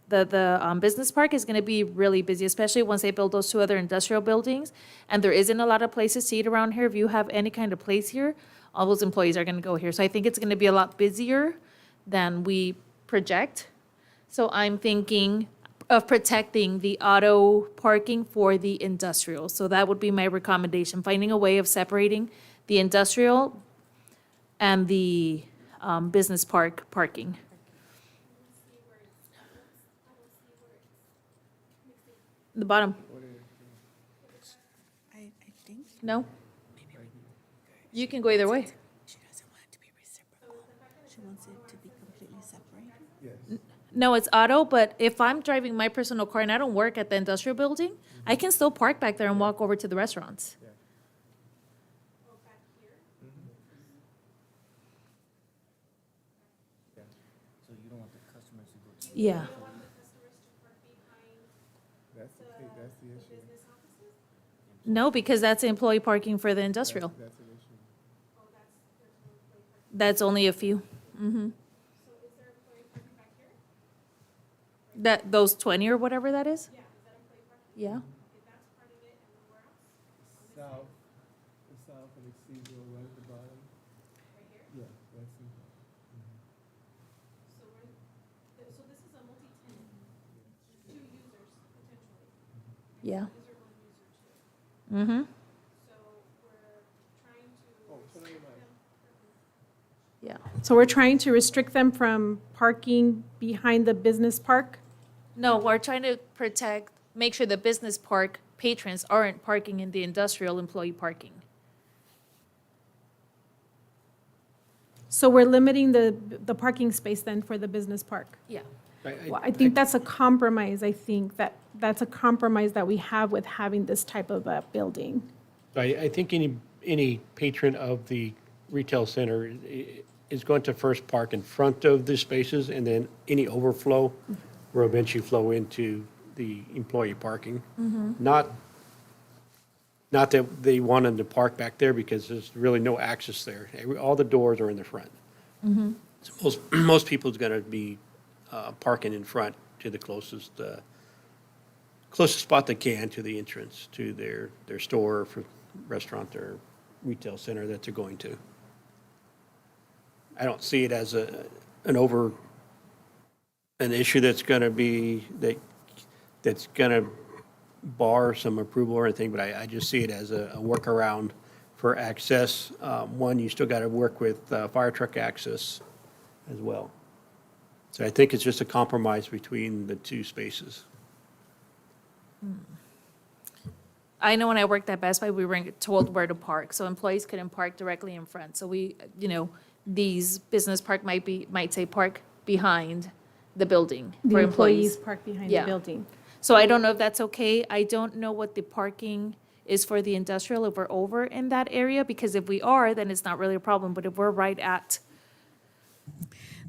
the business park is gonna be really busy, especially once they build those two other industrial buildings. And there isn't a lot of places to eat around here. If you have any kind of place here, all those employees are gonna go here. So I think it's gonna be a lot busier than we project. So I'm thinking of protecting the auto parking for the industrial. So that would be my recommendation, finding a way of separating the industrial and the business park parking. The bottom. I think No? You can go either way. she doesn't want it to be reciprocal. She wants it to be completely separated. No, it's auto, but if I'm driving my personal car and I don't work at the industrial building, I can still park back there and walk over to the restaurants. Yeah. No, because that's employee parking for the industrial. That's only a few. That, those 20 or whatever that is? Yeah. South, the south and exceeds right at the bottom. Right here? Yeah, that's. Yeah. Mm-hmm. Yeah. So we're trying to restrict them from parking behind the business park? No, we're trying to protect, make sure the business park patrons aren't parking in the industrial employee parking. So we're limiting the parking space then for the business park? Yeah. Well, I think that's a compromise. I think that's a compromise that we have with having this type of a building. I think any patron of the retail center is going to first park in front of the spaces, and then any overflow will eventually flow into the employee parking. Not that they want them to park back there, because there's really no access there. All the doors are in the front. So most people's gonna be parking in front to the closest spot they can to the entrance to their store, for restaurant, or retail center that they're going to. I don't see it as an issue that's gonna be, that's gonna bar some approval or anything, but I just see it as a workaround for access. One, you still gotta work with fire truck access as well. So I think it's just a compromise between the two spaces. I know when I worked at Best Buy, we were told where to park, so employees couldn't park directly in front. So we, these business park might say park behind the building The for employees employees. park behind the Yeah. building. So I don't know if that's okay. I don't know what the parking is for the industrial if we're over in that area, because if we are, then it's not really a problem. But if we're right at,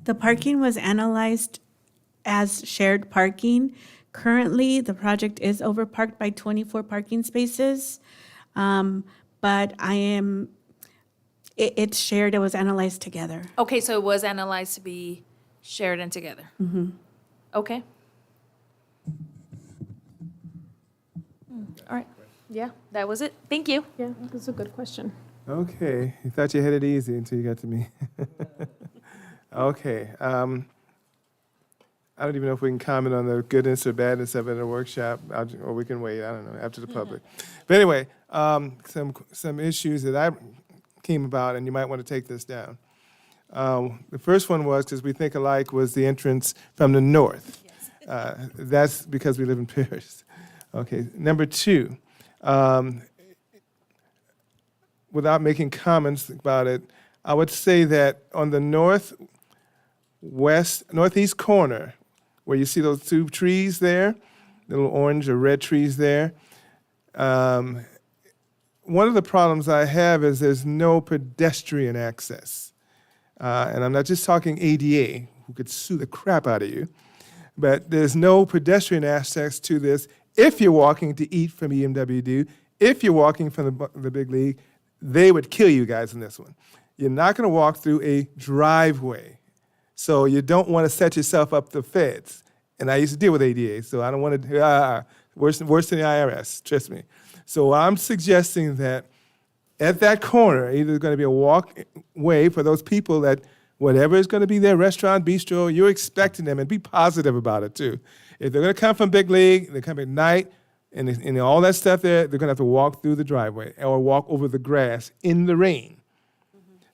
The parking was analyzed as shared parking. Currently, the project is overparked by 24 parking spaces. But it's shared, it was analyzed together. okay, so it was analyzed to be shared and together. Okay. All right. Yeah, that was it. Thank you. Yeah, that's a good question. Okay, you thought you had it easy until you got to me. Okay, I don't even know if we can comment on the goodness or badness of it in a workshop, or we can wait, I don't know, after the public. But anyway, some issues that I came about, and you might want to take this down. The first one was, because we think alike, was the entrance from the north. That's because we live in Paris. Okay, number two, without making comments about it, I would say that on the northeast corner, where you see those two trees there, little orange or red trees there, one of the problems I have is there's no pedestrian access. And I'm not just talking ADA, who could sue the crap out of you, but there's no pedestrian access to this. If you're walking to eat from EMWD, if you're walking from the big league, they would kill you guys in this one. You're not going to walk through a driveway. So you don't want to set yourself up the feds. And I used to deal with ADA, so I don't want to, worse than the IRS, trust me. So I'm suggesting that at that corner, either there's going to be a walkway for those people that whatever is going to be their restaurant, bistro, you're expecting them, and be positive about it too. If they're going to come from Big League, they come at night, and all that stuff there, they're going to have to walk through the driveway or walk over the grass in the rain.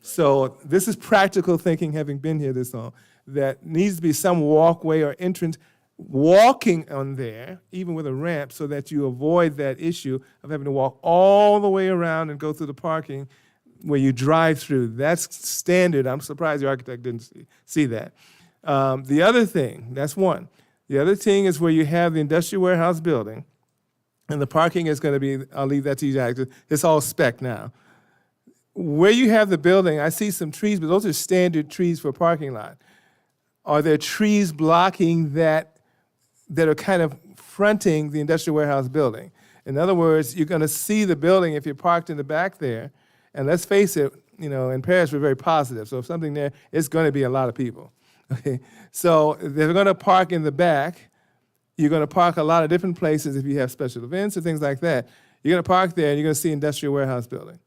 So this is practical thinking, having been here this long, that needs to be some walkway or entrance walking on there, even with a ramp, so that you avoid that issue of having to walk all the way around and go through the parking where you drive through. That's standard. I'm surprised the architect didn't see that. The other thing, that's one. The other thing is where you have the industrial warehouse building, and the parking is going to be, I'll leave that to you guys. It's all spec now. Where you have the building, I see some trees, but those are standard trees for a parking lot. are there trees blocking that are kind of fronting the industrial warehouse building? In other words, you're going to see the building if you're parked in the back there. And let's face it, in Paris, we're very positive. So if something there, it's going to be a lot of people. Okay, so they're going to park in the back. You're going to park a lot of different places if you have special events or things like that. You're going to park there, and you're going to see industrial warehouse building.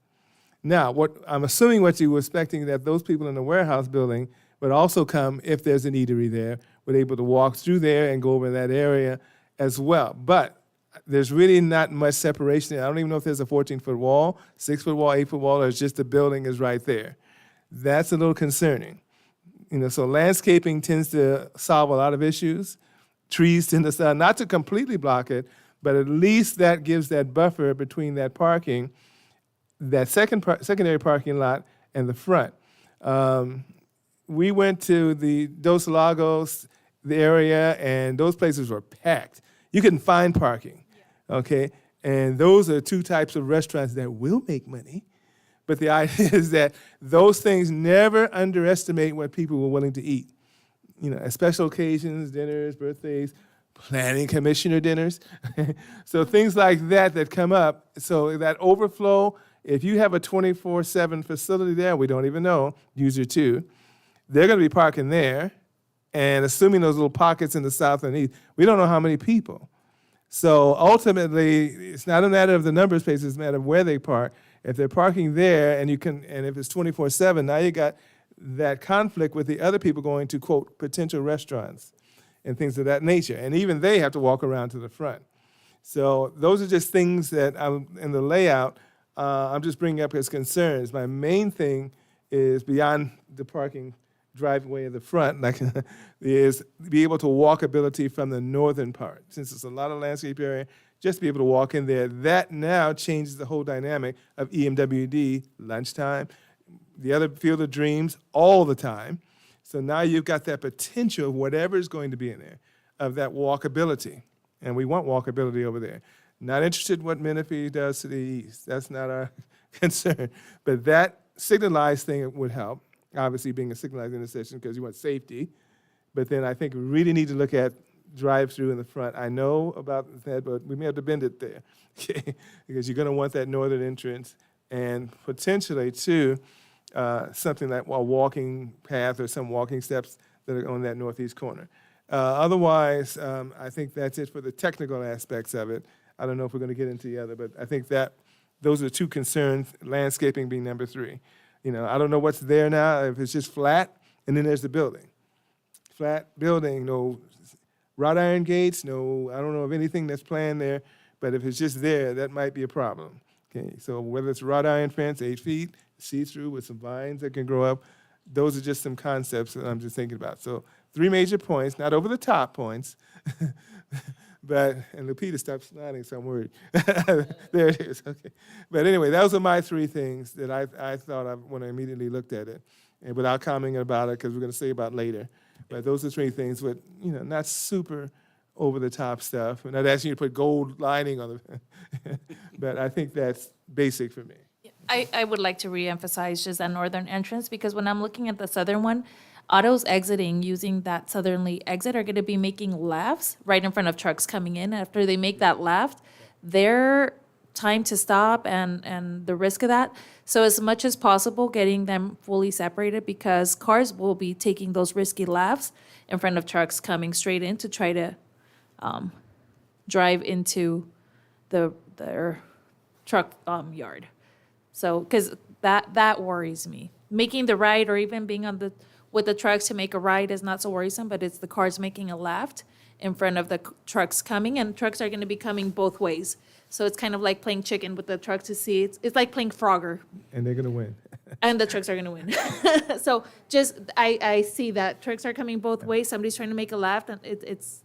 Now, I'm assuming what you were expecting, that those people in the warehouse building would also come if there's an eatery there, would able to walk through there and go over that area as well. But there's really not much separation. I don't even know if there's a 14-foot wall, 6-foot wall, 8-foot wall, or it's just the building is right there. That's a little concerning. So landscaping tends to solve a lot of issues. Trees tend to solve, not to completely block it, but at least that gives that buffer between that parking, that secondary parking lot, and the front. We went to the Dos Lagos, the area, and those places were packed. You couldn't find parking, okay? And those are two types of restaurants that will make money. But the idea is that those things never underestimate what people were willing to eat. At special occasions, dinners, birthdays, planning commissioner dinners. So things like that come up. So that overflow, if you have a 24/7 facility there, we don't even know, user 2, they're going to be parking there. And assuming those little pockets in the south and east, we don't know how many people. So ultimately, it's not a matter of the number of spaces, it's a matter of where they park. If they're parking there and if it's 24/7, now you got that conflict with the other people going to, quote, potential restaurants and things of that nature. And even they have to walk around to the front. So those are just things that in the layout, I'm just bringing up as concerns. My main thing is beyond the parking driveway in the front, is be able to walkability from the northern part. Since it's a lot of landscape area, just be able to walk in there. That now changes the whole dynamic of EMWD, lunchtime, the other Field of Dreams, all the time. So now you've got that potential of whatever is going to be in there, of that walkability. And we want walkability over there. Not interested in what Menifee does to the east. That's not our concern. But that signalized thing would help, obviously being a signalized intersection because you want safety. But then I think we really need to look at drive-through in the front. I know about that, but we may have to bend it there, okay? Because you're going to want that northern entrance and potentially, too, something like a walking path or some walking steps that are on that northeast corner. Otherwise, I think that's it for the technical aspects of it. I don't know if we're going to get into the other, but I think that those are the two concerns, landscaping being number 3. I don't know what's there now, if it's just flat, and then there's the building. Flat building, no wrought iron gates, no, I don't know of anything that's planned there, but if it's just there, that might be a problem. Okay, so whether it's wrought iron fence, 8 feet, see-through with some vines that can grow up, those are just some concepts that I'm just thinking about. So 3 major points, not over the top points, but, and Lupita stopped smiling, so I'm worried. There it is, okay. But anyway, those are my 3 things that I thought of when I immediately looked at it, and without commenting about it, because we're going to say about later. But those are 3 things with, not super over-the-top stuff. I'm not asking you to put gold lining on the, but I think that's basic for me. I would like to reemphasize just that northern entrance, because when I'm looking at the southern one, autos exiting using that southerly exit are going to be making lefts right in front of trucks coming in. After they make that left, their time to stop and the risk of that. So as much as possible, getting them fully separated, because cars will be taking those risky lefts in front of trucks coming straight in to try to drive into their truck yard. So, because that worries me. Making the right, or even being with the trucks to make a right, is not so worrisome, but it's the cars making a left in front of the trucks coming, and trucks are going to be coming both ways. So it's kind of like playing chicken with the truck to see. It's like playing Frogger. And they're going to win. And the trucks are going to win. So just, I see that trucks are coming both ways. Somebody's trying to make a left, and it's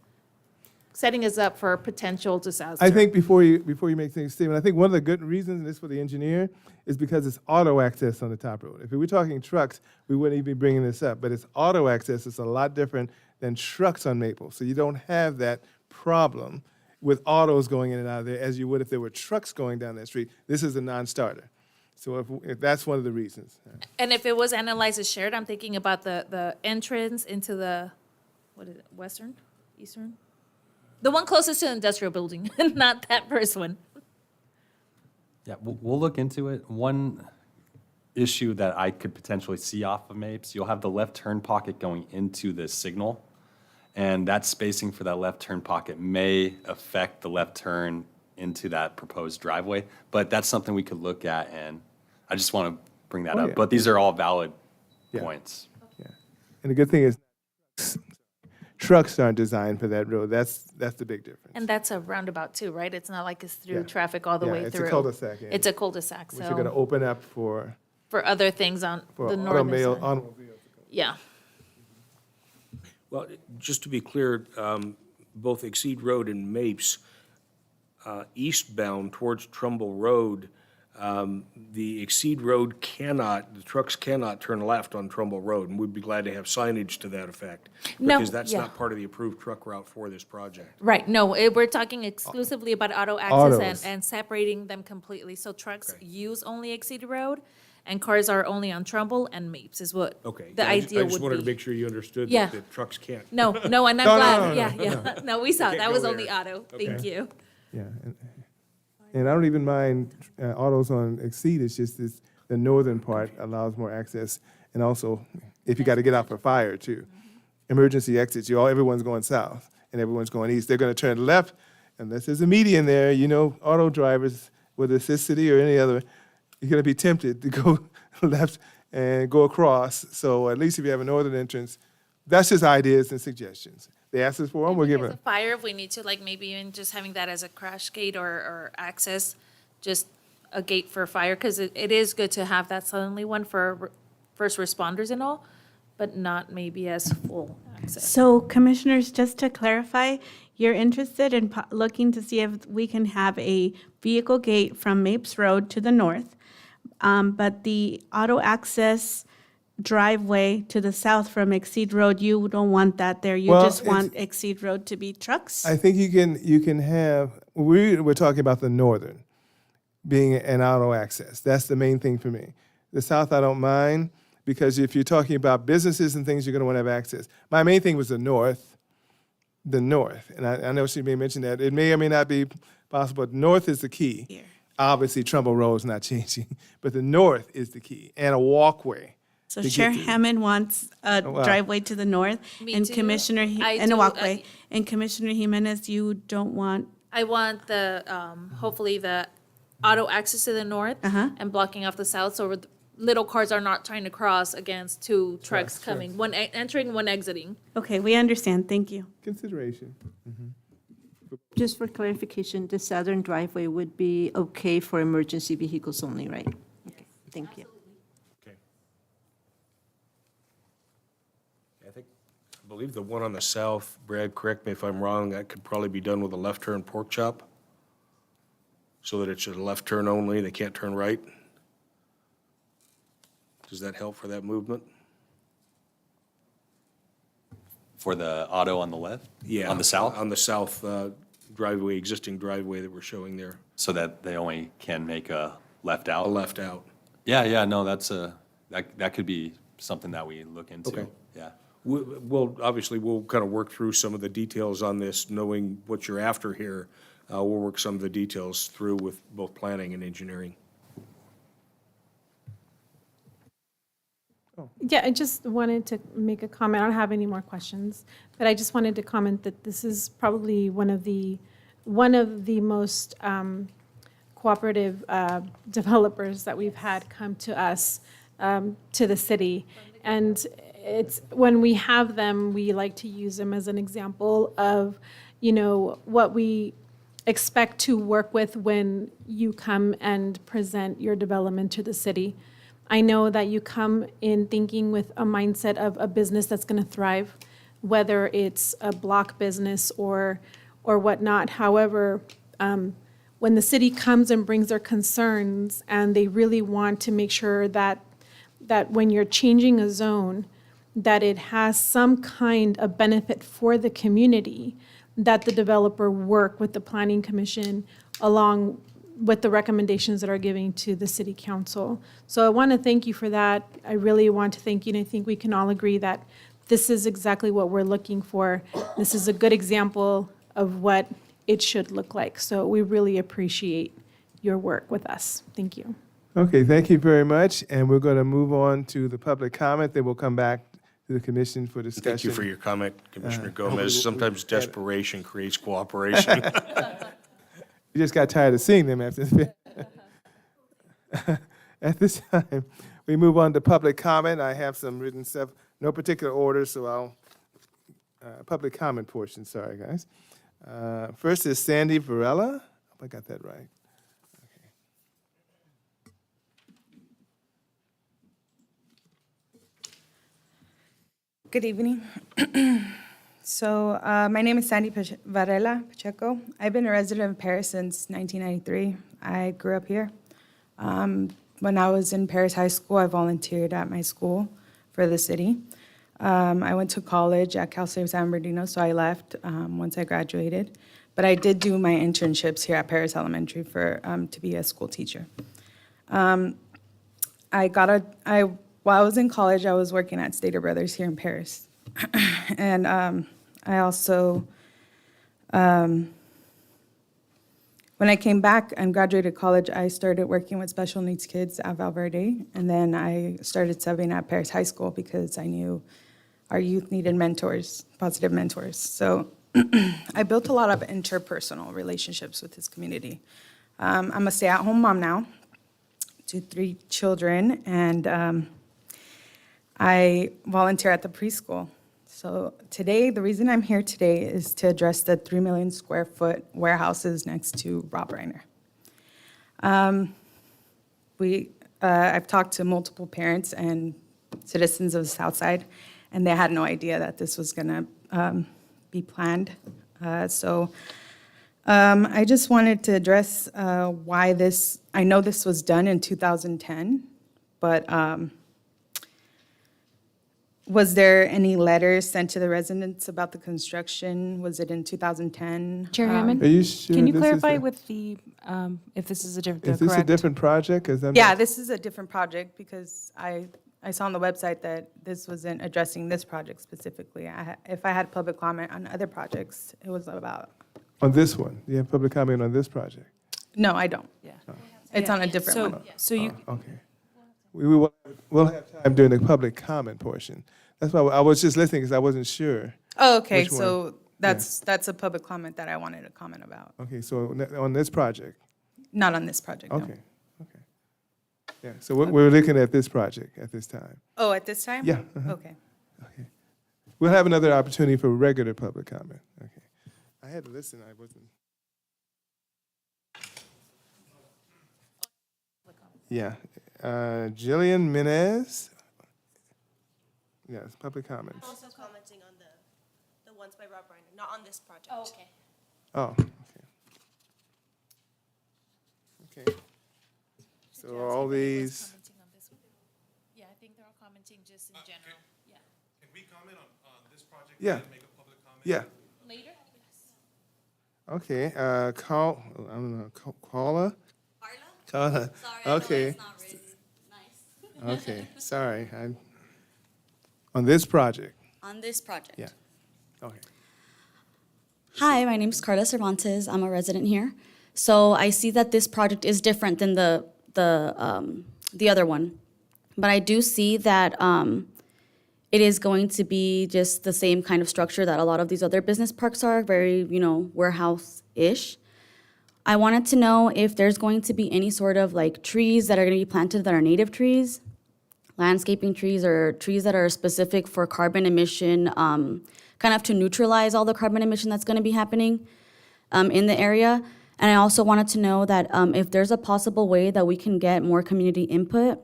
setting us up for potential disaster. I think before you make things, Stephen, I think one of the good reasons, and this for the engineer, is because it's auto access on the top road. If we were talking trucks, we wouldn't even be bringing this up, but it's auto access. It's a lot different than trucks on Maple. So you don't have that problem with autos going in and out of there as you would if there were trucks going down that street. This is a non-starter. So if that's one of the reasons. And if it was analyzed as shared, I'm thinking about the entrance into the what is it, Western, Eastern? The one closest to the industrial building, not that first one. Yeah, we'll look into it. One issue that I could potentially see off of Mapes, you'll have the left turn pocket going into the signal, and that spacing for that left turn pocket may affect the left turn into that proposed driveway, but that's something we could look at, and I just want to bring that Oh, up. yeah. But these are all valid Yeah. points. Yeah. And the good thing is trucks aren't designed for that road. That's the big difference. And that's a roundabout too, right? It's not like it's through Yeah. traffic all the Yeah, way it's a through. cul-de-sac, yeah. It's a cul-de-sac, Which are going to so open up for other things on the northern automobile, side. automobiles. Yeah. Well, just to be clear, both Exceed Road and Mapes, eastbound towards Trumbull Road, the Exceed Road the trucks cannot turn left on Trumbull Road, and we'd be glad to have signage to that effect. No, Because that's yeah. not part of the approved truck route for this project. Right, no, we're talking exclusively about auto access Autos. and separating them completely. So trucks Okay. use only Exceed Road, and cars are only on Trumbull and Mapes is what Okay. the Yeah, I ideal just would wanted to be. make sure you understood Yeah. that trucks can't. No, no, and I'm No, no, glad, no, yeah, no, yeah. No, we saw, Can't that go was there. only auto. Thank you. Yeah. And I don't even mind autos on Exceed. It's just the northern part allows more access. And also, if you got to get out for fire too. Emergency exits, everyone's going south and everyone's going east. They're going to turn left unless there's a median there. You know, auto drivers, whether it's this city or any other, you're going to be tempted to go left and go across. So at least if you have a northern entrance, that's just ideas and suggestions. They asked us for them, we're giving As a fire, if we need to, like maybe even just having that as a crash gate or access, just a gate for fire, because it is good to have that suddenly one for first responders and all, but not maybe as full access. So commissioners, just to clarify, you're interested in looking to see if we can have a vehicle gate from Mapes Road to the north, but the auto access driveway to the south from Exceed Road, you don't want that there. You Well, just it's- want Exceed Road to be trucks? I think you can have, we're talking about the northern being an auto access. That's the main thing for me. The south, I don't mind, because if you're talking about businesses and things, you're going to want to have access. My main thing was the north, and I know she may mention that. It may or may not be possible, but north is the key. Here. Obviously, Trumbull Road's not changing, but the north is the key, and a walkway. So to Chair get to. Hammond wants a wow. driveway to the north, Me and too. Commissioner, I and a do, walkway. And Commissioner Jimenez, you don't want, I want the, hopefully the auto access to the north and blocking off the south, so little cars are not trying to cross against two trucks sure. coming, one entering, one exiting. okay, we understand, thank you. Consideration. Just for clarification, the southern driveway would be okay for emergency vehicles only, right? Okay, thank you. Okay. I believe the one on the south, Brad, correct me if I'm wrong, that could probably be done with a left turn pork chop, so that it's a left turn only, they can't turn right. Does that help for that movement? For the auto on the left? Yeah. On the south? On the south driveway, existing driveway that we're showing there, So that they only can make a left out? a left out. Yeah, no, that could be something that we look into. Okay. Yeah. Obviously, we'll kind of work through some of the details on this, knowing what you're after here. We'll work some of the details through with both planning and engineering. Yeah, I just wanted to make a comment. I don't have any more questions, but I just wanted to comment that this is probably one of the most cooperative developers that we've had come to us, to the city. And it's, when we have them, we like to use them as an example of, what we expect to work with when you come and present your development to the city. I know that you come in thinking with a mindset of a business that's going to thrive, whether it's a block business or whatnot. However, when the city comes and brings their concerns and they really want to make sure that when you're changing a zone, that it has some kind of benefit for the community, that the developer work with the planning commission along with the recommendations that are given to the city council. So I want to thank you for that. I really want to thank you, and I think we can all agree that this is exactly what we're looking for. This is a good example of what it should look like. So we really appreciate your work with us. Thank you. Okay, thank you very much, and we're going to move on to the public comment, then we'll come back to the commission for discussion. Thank you for your comment, Commissioner Gomez. Sometimes desperation creates cooperation. You just got tired of seeing them after this. At this time, we move on to public comment. I have some written stuff, no particular order, so I'll, public comment portion, sorry, guys. First is Sandy Varela. Hope I got that right. Good evening. So my name is Sandy Varela Pacheco. I've been a resident of Paris since 1993. I grew up here. When I was in Paris High School, I volunteered at my school for the city. I went to college at Cal State San Bernardino, so I left once I graduated. But I did do my internships here at Paris Elementary to be a school teacher. While I was in college, I was working at Stater Brothers here in Paris. And I also, when I came back and graduated college, I started working with special needs kids at Valverde. And then I started subbing at Paris High School because I knew our youth needed mentors, positive mentors. So I built a lot of interpersonal relationships with this community. I'm a stay-at-home mom now to 3 children, and I volunteer at the preschool. So today, the reason I'm here today is to address the 3 million square foot warehouses next to Rob Reiner. I've talked to multiple parents and citizens of the South Side, and they had no idea that this was gonna be planned. So I just wanted to address why this, I know this was done in 2010, but was there any letters sent to the residents about the construction? Was it in 2010? Chair Hammond? Are you sure Can you this is clarify the- with the, if this is a different, Is the this a correct? different project? 'Cause I'm Yeah, not- this is a different project because I saw on the website that this wasn't addressing this project specifically. If I had public comment on other projects, it was about, On this one? You have public comment on this project? no, I don't. Yeah. It's on a different one. So you, Okay. We'll have time during the public comment portion. That's why I was just listening because I wasn't sure. Oh, okay, Which one? so that's a public comment that I wanted to comment about. Okay, so on this project? Not on this project, no. Okay, okay. Yeah, so we're looking at this project at this time. Oh, at this time? Yeah, uh-huh. Okay. We'll have another opportunity for regular public comment. Okay. I had to listen, I wasn't. Yeah, Jillian Menez. Yes, public comments. Also commenting on the ones by Rob Reiner, not on this project. Oh, okay. Oh, okay. Okay. So all these, Commenting on this one? Yeah, I think they're all commenting just in general. Yeah. Can we comment on this project? Yeah. And make a public comment? yeah, Later? okay, I don't know, Carla? Carla? Carla, Sorry, I know okay, it's not written nice. okay, sorry, on this project, On this project. yeah, okay. Hi, my name is Carla Cervantes. I'm a resident here. So I see that this project is different than the other one. But I do see that it is going to be just the same kind of structure that a lot of these other business parks are, very, warehouse-ish. I wanted to know if there's going to be any sort of like trees that are going to be planted that are native trees, landscaping trees, or trees that are specific for carbon emission, kind of to neutralize all the carbon emission that's going to be happening in the area. And I also wanted to know that if there's a possible way that we can get more community input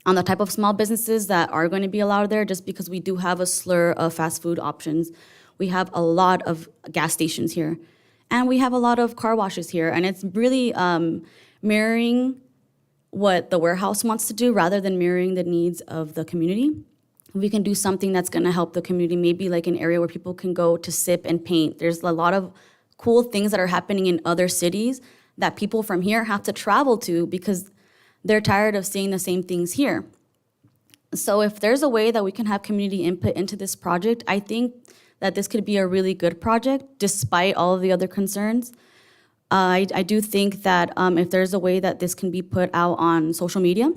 on the type of small businesses that are going to be allowed there, just because we do have a slur of fast food options. We have a lot of gas stations here, and we have a lot of car washes here, and it's really mirroring what the warehouse wants to do rather than mirroring the needs of the community. We can do something that's gonna help the community, maybe like an area where people can go to sip and paint. There's a lot of cool things that are happening in other cities that people from here have to travel to because they're tired of seeing the same things here. So if there's a way that we can have community input into this project, I think that this could be a really good project despite all of the other concerns. I do think that if there's a way that this can be put out on social media,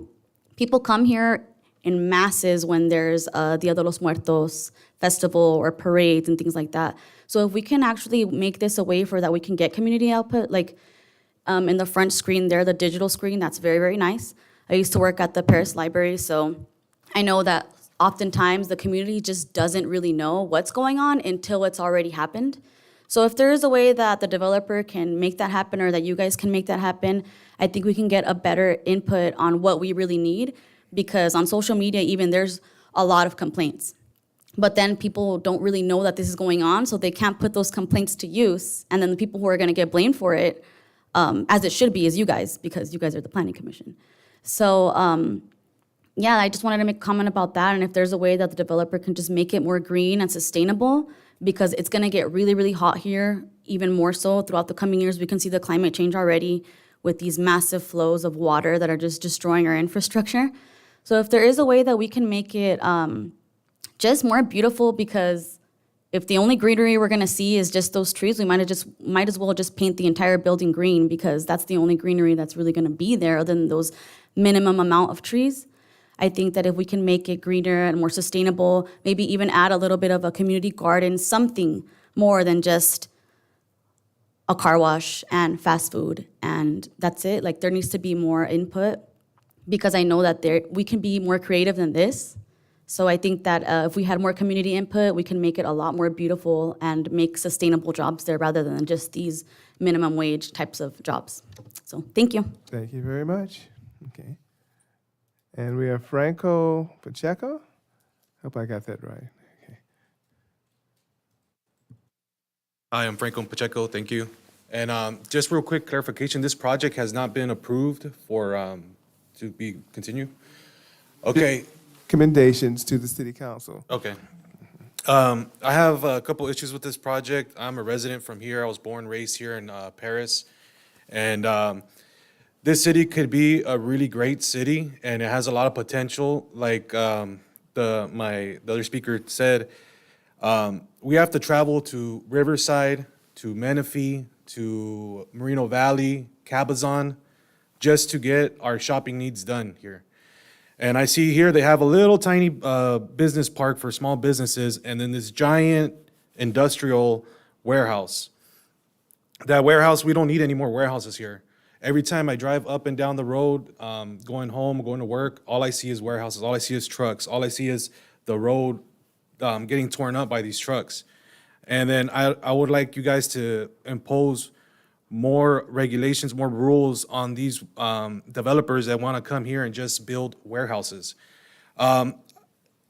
people come here in masses when there's a Dia de los Muertos festival or parades and things like that. So if we can actually make this a way for that we can get community output, like in the front screen there, the digital screen, that's very, very nice. I used to work at the Paris Library, so I know that oftentimes the community just doesn't really know what's going on until it's already happened. So if there is a way that the developer can make that happen or that you guys can make that happen, I think we can get a better input on what we really need, because on social media even there's a lot of complaints. But then people don't really know that this is going on, so they can't put those complaints to use, and then the people who are gonna get blamed for it, as it should be, is you guys, because you guys are the planning commission. So, yeah, I just wanted to make a comment about that, and if there's a way that the developer can just make it more green and sustainable, because it's gonna get really, really hot here, even more so throughout the coming years. We can see the climate change already with these massive flows of water that are just destroying our infrastructure. So if there is a way that we can make it just more beautiful, because if the only greenery we're gonna see is just those trees, we might as well just paint the entire building green, because that's the only greenery that's really gonna be there other than those minimum amount of trees. I think that if we can make it greener and more sustainable, maybe even add a little bit of a community garden, something more than just a car wash and fast food, and that's it. Like, there needs to be more input, because I know that we can be more creative than this. So I think that if we had more community input, we can make it a lot more beautiful and make sustainable jobs there rather than just these minimum wage types of jobs. So, thank you. Thank you very much. Okay. And we have Franco Pacheco. Hope I got that right. Okay. Hi, I'm Franco Pacheco, thank you. And just real quick clarification, this project has not been approved for, to be continue? Okay, Recommendations to the city council. okay. I have a couple issues with this project. I'm a resident from here. I was born, raised here in Paris. And this city could be a really great city, and it has a lot of potential. Like the other speaker said, we have to travel to Riverside, to Menifee, to Moreno Valley, Cabazon, just to get our shopping needs done here. And I see here they have a little tiny business park for small businesses, and then this giant industrial warehouse. That warehouse, we don't need any more warehouses here. Every time I drive up and down the road, going home, going to work, all I see is warehouses, all I see is trucks, all I see is the road getting torn up by these trucks. And then I would like you guys to impose more regulations, more rules on these developers that want to come here and just build warehouses. I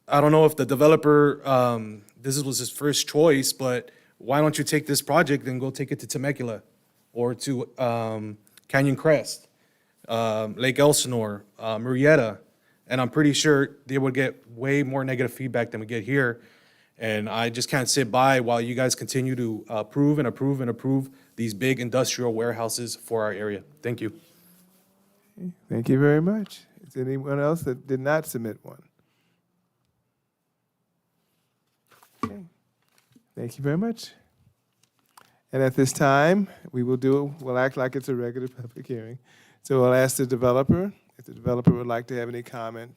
don't know if the developer, this was his first choice, but why don't you take this project and go take it to Temecula or to Canyon Crest, Lake Elsinore, Murrieta, and I'm pretty sure they would get way more negative feedback than we get here. And I just can't sit by while you guys continue to approve and approve and approve these big industrial warehouses for our area. Thank you. Thank you very much. Is there anyone else that did not submit one? Okay. Thank you very much. And at this time, we'll act like it's a regular public hearing. So I'll ask the developer, if the developer would like to have any comment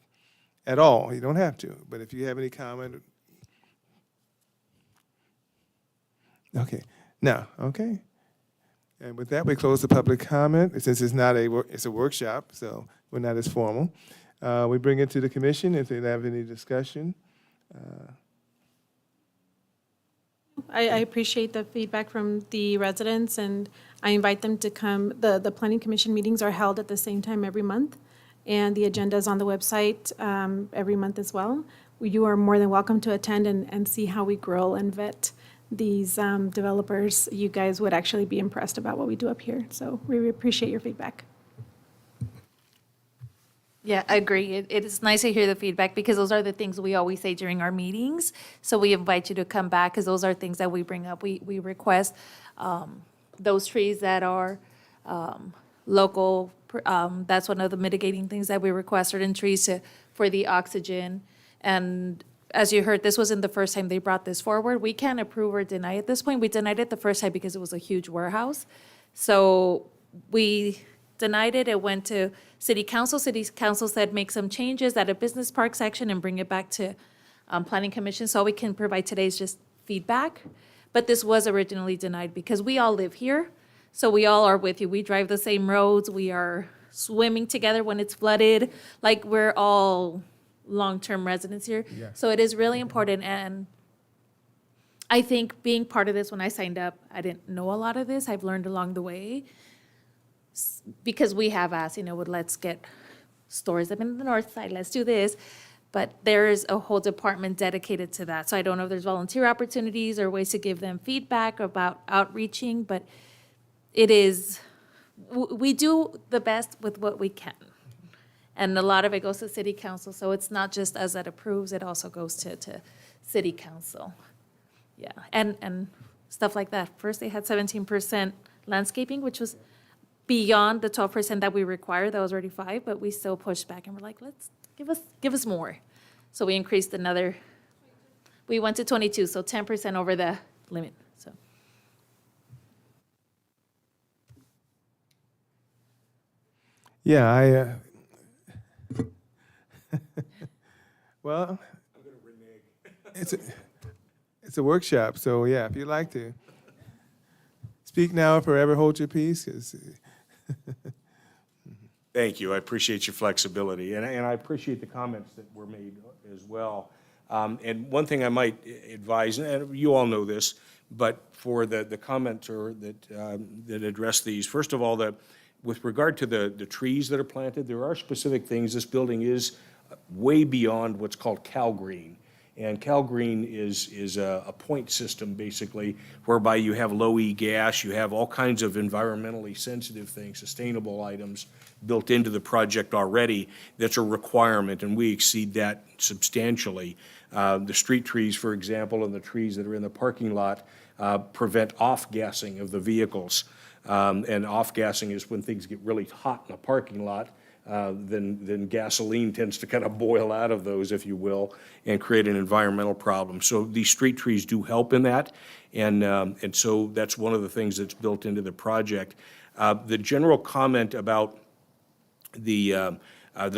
at all. You don't have to, but if you have any comment. Okay, no, okay. And with that, we close the public comment. Since it's not it's a workshop, so we're not as formal. We bring it to the commission if they have any discussion. I appreciate the feedback from the residents, and I invite them to come. The planning commission meetings are held at the same time every month, and the agenda is on the website every month as well. You are more than welcome to attend and see how we grow and vet these developers. You guys would actually be impressed about what we do up here, so we really appreciate your feedback. Yeah, I agree. It is nice to hear the feedback, because those are the things we always say during our meetings. So we invite you to come back, because those are things that we bring up. We request those trees that are local. That's one of the mitigating things that we request, certain trees to for the oxygen. And as you heard, this wasn't the first time they brought this forward. We can't approve or deny at this point. We denied it the first time because it was a huge warehouse. So we denied it. It went to city council. City council said make some changes at a business park section and bring it back to planning commission. So all we can provide today is just feedback. But this was originally denied because we all live here. So we all are with you. We drive the same roads. We are swimming together when it's flooded. Like, we're all long-term residents here. Yeah. So it is really important. And I think being part of this, when I signed up, I didn't know a lot of this. I've learned along the way. Because we have asked, let's get stores up in the north side, let's do this. But there's a whole department dedicated to that. So I don't know if there's volunteer opportunities or ways to give them feedback about outreaching, but it is, we do the best with what we can. And a lot of it goes to city council, so it's not just us that approves, it also goes to city council. Yeah, and stuff like that. First, they had 17% landscaping, which was beyond the 12% that we require. That was already 5%, but we still pushed back and we're like, let's give us more. So we increased we went to 22, so 10% over the limit, so. Yeah, well, it's a workshop, so yeah, if you'd like to. Speak now or forever hold your peace, 'cause Thank you. I appreciate your flexibility, and I appreciate the comments that were made as well. And one thing I might advise, and you all know this, but for the commenter that addressed these, first of all, with regard to the trees that are planted, there are specific things. This building is way beyond what's called CalGreen. And CalGreen is a point system, basically, whereby you have low E gas, you have all kinds of environmentally sensitive things, sustainable items built into the project already. That's a requirement, and we exceed that substantially. The street trees, for example, and the trees that are in the parking lot prevent off-gassing of the vehicles. And off-gassing is when things get really hot in a parking lot. Then gasoline tends to kind of boil out of those, if you will, and create an environmental problem. So these street trees do help in that, and so that's one of the things that's built into the project. The general comment about the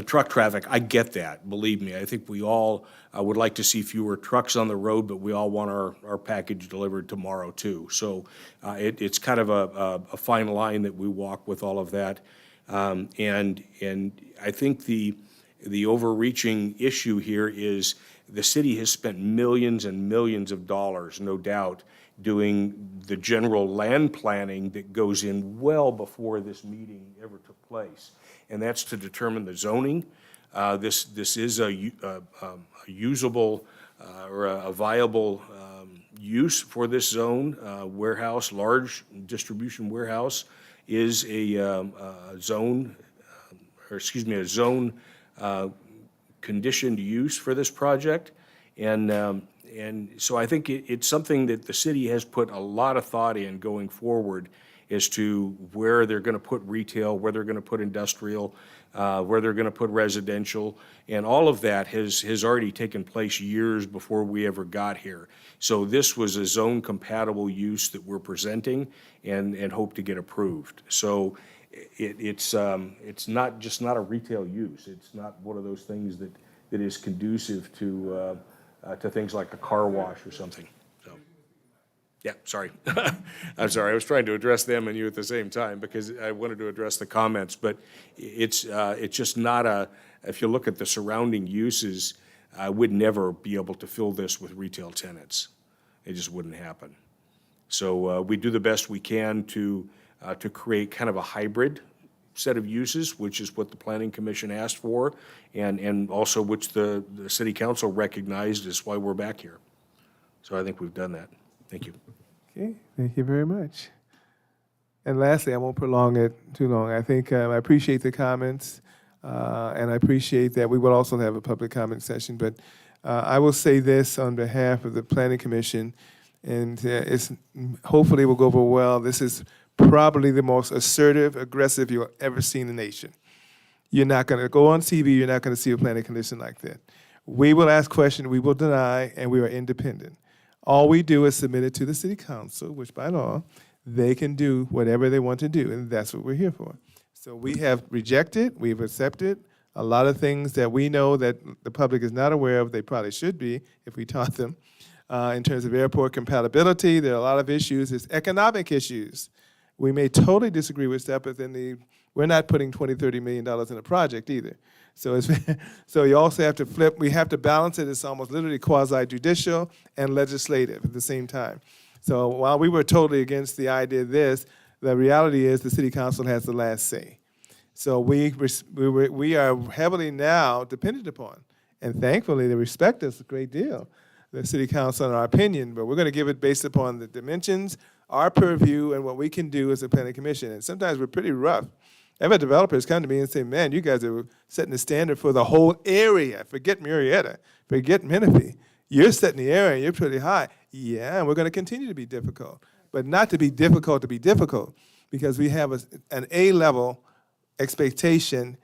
truck traffic, I get that, believe me. I think we all would like to see fewer trucks on the road, but we all want our package delivered tomorrow too. So it's kind of a fine line that we walk with all of that. And I think the overreaching issue here is the city has spent millions and millions of dollars, no doubt, doing the general land planning that goes in well before this meeting ever took place. And that's to determine the zoning. This is a usable or a viable use for this zone. Warehouse, large distribution warehouse is a zone conditioned use for this project. And so I think it's something that the city has put a lot of thought in going forward as to where they're going to put retail, where they're going to put industrial, where they're going to put residential. And all of that has already taken place years before we ever got here. So this was a zone-compatible use that we're presenting and hope to get approved. So it's not just not a retail use. It's not one of those things that is conducive to things like a car wash or something. So, yeah, sorry. I'm sorry. I was trying to address them and you at the same time because I wanted to address the comments. But it's just not if you look at the surrounding uses, I would never be able to fill this with retail tenants. It just wouldn't happen. So we do the best we can to create kind of a hybrid set of uses, which is what the Planning Commission asked for, and also which the City Council recognized is why we're back here. So I think we've done that. Thank you. okay, thank you very much. And lastly, I won't prolong it too long. I think I appreciate the comments, and I appreciate that we will also have a public comment session. But I will say this on behalf of the Planning Commission, and it's hopefully it will go over well. This is probably the most assertive, aggressive you'll ever see in the nation. You're not going to go on TV, you're not going to see a planning commission like that. We will ask questions, we will deny, and we are independent. All we do is submit it to the city council, which by law, they can do whatever they want to do, and that's what we're here for. So we have rejected, we've accepted a lot of things that we know that the public is not aware of, they probably should be if we taught them. In terms of airport compatibility, there are a lot of issues. There's economic issues. We may totally disagree with that, but then we're not putting $20, $30 million in a project either. So so you also have to flip, we have to balance it. It's almost literally quasi-judicial and legislative at the same time. So while we were totally against the idea of this, the reality is the city council has the last say. So we are heavily now dependent upon, and thankfully they respect us a great deal, the city council in our opinion, but we're going to give it based upon the dimensions, our purview, and what we can do as a planning commission. And sometimes we're pretty rough. I've had developers come to me and say, man, you guys are setting the standard for the whole area. Forget Murrieta, forget Menifee. You're setting the area, you're pretty high. Yeah, and we're going to continue to be difficult, but not to be difficult, because we have an A-level expectation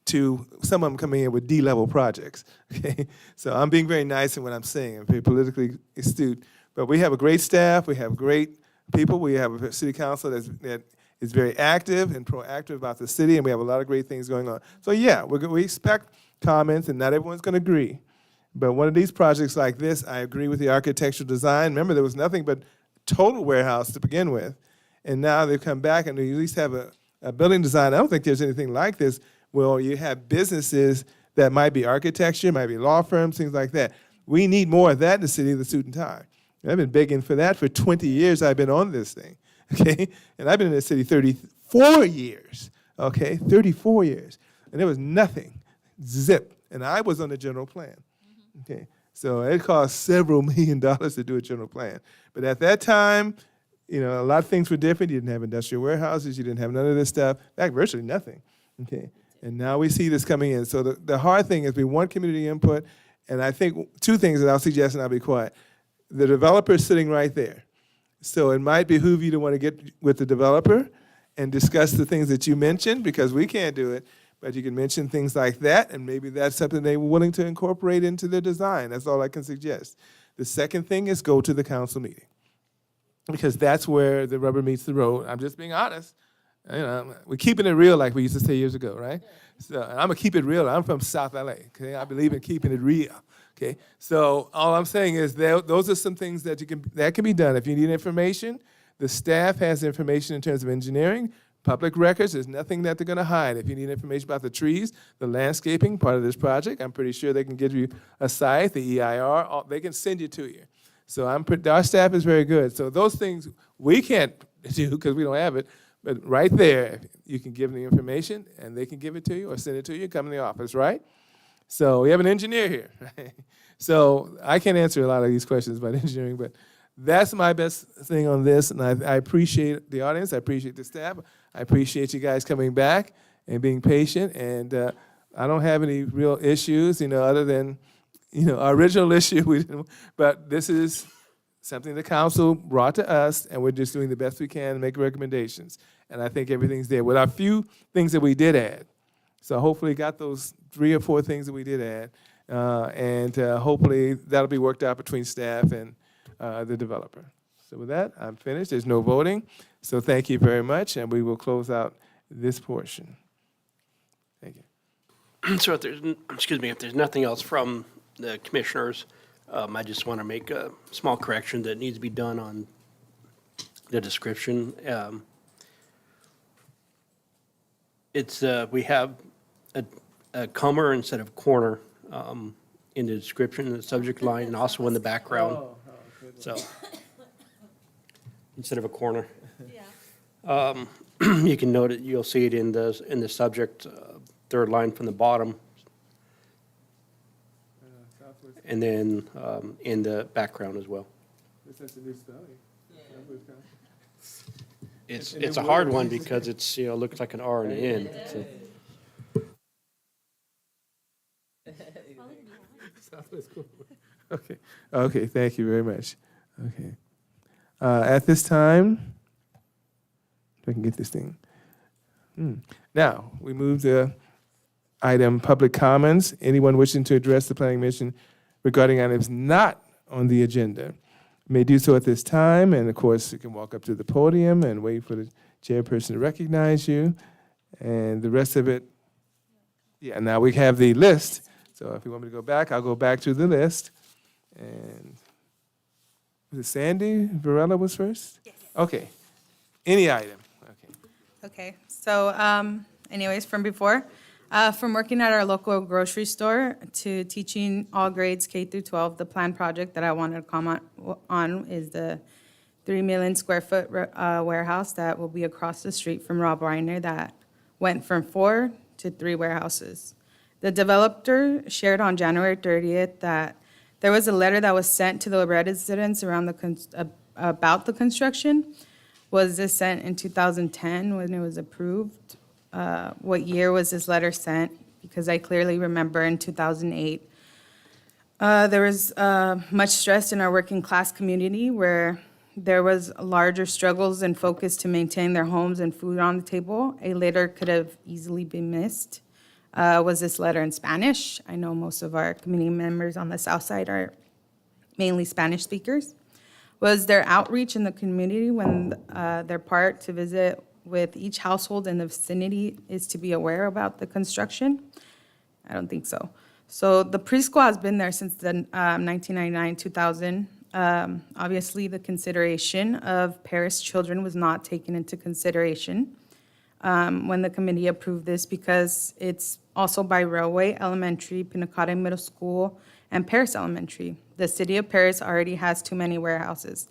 to some of them coming in with D-level projects, okay? So I'm being very nice in what I'm saying. I'm very politically astute. But we have a great staff. We have great people. We have a city council that is very active and proactive about the city, and we have a lot of great things going on. So yeah, we expect comments, and not everyone's going to agree. But one of these projects like this, I agree with the architectural design. Remember, there was nothing but total warehouse to begin with, and now they've come back and they at least have a building design. I don't think there's anything like this where you have businesses that might be architecture, might be law firms, things like that. We need more of that in the city of the suit and tie. I've been begging for that for 20 years. I've been on this thing, okay? And I've been in the city 34 years, okay? 34 years. And there was nothing, zip. And I was on the general plan, okay? So it cost several $1 million to do a general plan. But at that time, you know, a lot of things were different. You didn't have industrial warehouses. You didn't have none of this stuff. In fact, virtually nothing, okay? And now we see this coming in. So the hard thing is we want community input. And I think two things that I'll suggest, and I'll be quiet. The developer is sitting right there. So it might behoove you to want to get with the developer and discuss the things that you mentioned, because we can't do it. But you can mention things like that, and maybe that's something they were willing to incorporate into their design. That's all I can suggest. The second thing is go to the council meeting, because that's where the rubber meets the road. I'm just being honest. You know, we're keeping it real, like we used to say years ago, right? So I'm gonna keep it real. I'm from South LA. Okay, I believe in keeping it real. Okay, so all I'm saying is those are some things that can be done. If you need information, the staff has information in terms of engineering, public records. There's nothing that they're gonna hide. If you need information about the trees, the landscaping part of this project, I'm pretty sure they can give you a site, the EIR. They can send you to you. So our staff is very good. So those things we can't do because we don't have it. But right there, you can give them the information, and they can give it to you or send it to you, come in the office, right? So we have an engineer here, right? So I can't answer a lot of these questions about engineering, but that's my best thing on this, and I appreciate the audience. I appreciate the staff. I appreciate you guys coming back and being patient, and I don't have any real issues, you know, other than, you know, our original issue, but this is something the council brought to us, and we're just doing the best we can to make recommendations. And I think everything's there, with a few things that we did add. So hopefully got those 3 or 4 things that we did add. And hopefully that'll be worked out between staff and the developer. So with that, I'm finished. There's no voting. So thank you very much, and we will close out this portion. Thank you. So if there's nothing else from the commissioners, I just want to make a small correction that needs to be done on the description. We have a comma instead of corner in the description, the subject line, and also in the background. So instead of a corner. You can note it. You'll see it in the subject, third line from the bottom. And then in the background as well. It's a hard one because it's, you know, looks like an R and an N. Okay. Okay. Thank you very much. Okay. At this time, if I can get this thing. Now we move to item, public comments. Anyone wishing to address the planning commission regarding items not on the agenda may do so at this time. And of course, you can walk up to the podium and wait for the chairperson to recognize you. And the rest of it, yeah, now we have the list. So if you want me to go back, I'll go back to the list. And was it Sandy Varela was first? Yes. Okay. Any item. Okay. Okay, so anyways, from before, from working at our local grocery store to teaching all grades K through 12, the planned project that I wanted to comment on is the 3 million square foot warehouse that will be across the street from Rob Reiner that went from 4 to 3 warehouses. The developer shared on January 30th that there was a letter that was sent to the residents around about the construction. Was this sent in 2010 when it was approved? What year was this letter sent? Because I clearly remember in 2008. There was much stress in our working class community where there was larger struggles and focus to maintain their homes and food on the table. A letter could have easily been missed. Was this letter in Spanish? I know most of our community members on the south side are mainly Spanish speakers. Was there outreach in the community when their part to visit with each household in the vicinity is to be aware about the construction? I don't think so. So the preschool has been there since the 1999-2000. Obviously, the consideration of Paris children was not taken into consideration when the committee approved this because it's also by Railway Elementary, Pinacate Middle School, and Paris Elementary. The city of Paris already has too many warehouses.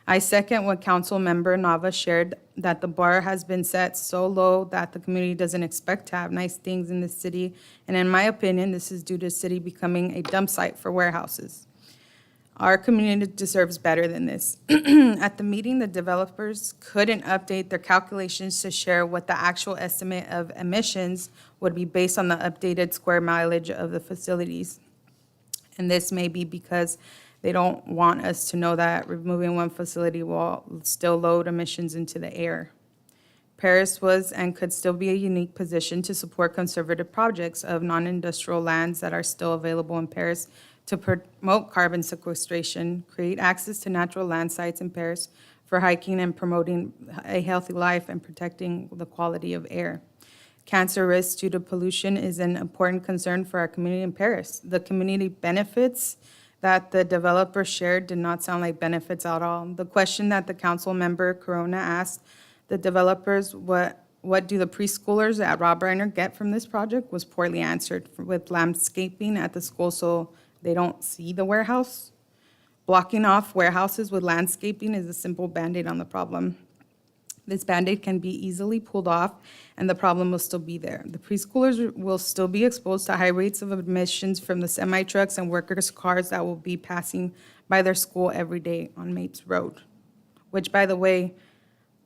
I second what Council Member Nava shared, that the bar has been set so low that the community doesn't expect to have nice things in the city. And in my opinion, this is due to the city becoming a dump site for warehouses. Our community deserves better than this. At the meeting, the developers couldn't update their calculations to share what the actual estimate of emissions would be based on the updated square mileage of the facilities. And this may be because they don't want us to know that removing one facility will still load emissions into the air. Paris was and could still be a unique position to support conservative projects of non-industrial lands that are still available in Paris to promote carbon sequestration, create access to natural land sites in Paris for hiking and promoting a healthy life and protecting the quality of air. Cancer risk due to pollution is an important concern for our community in Paris. The community benefits that the developer shared did not sound like benefits at all. The question that the council member Corona asked the developers, what do the preschoolers at Rob Reiner get from this project, was poorly answered with landscaping at the school so they don't see the warehouse. Blocking off warehouses with landscaping is a simple Band-Aid on the problem. This Band-Aid can be easily pulled off, and the problem will still be there. The preschoolers will still be exposed to high rates of emissions from the semi-trucks and workers' cars that will be passing by their school every day on Mapes Road, which, by the way,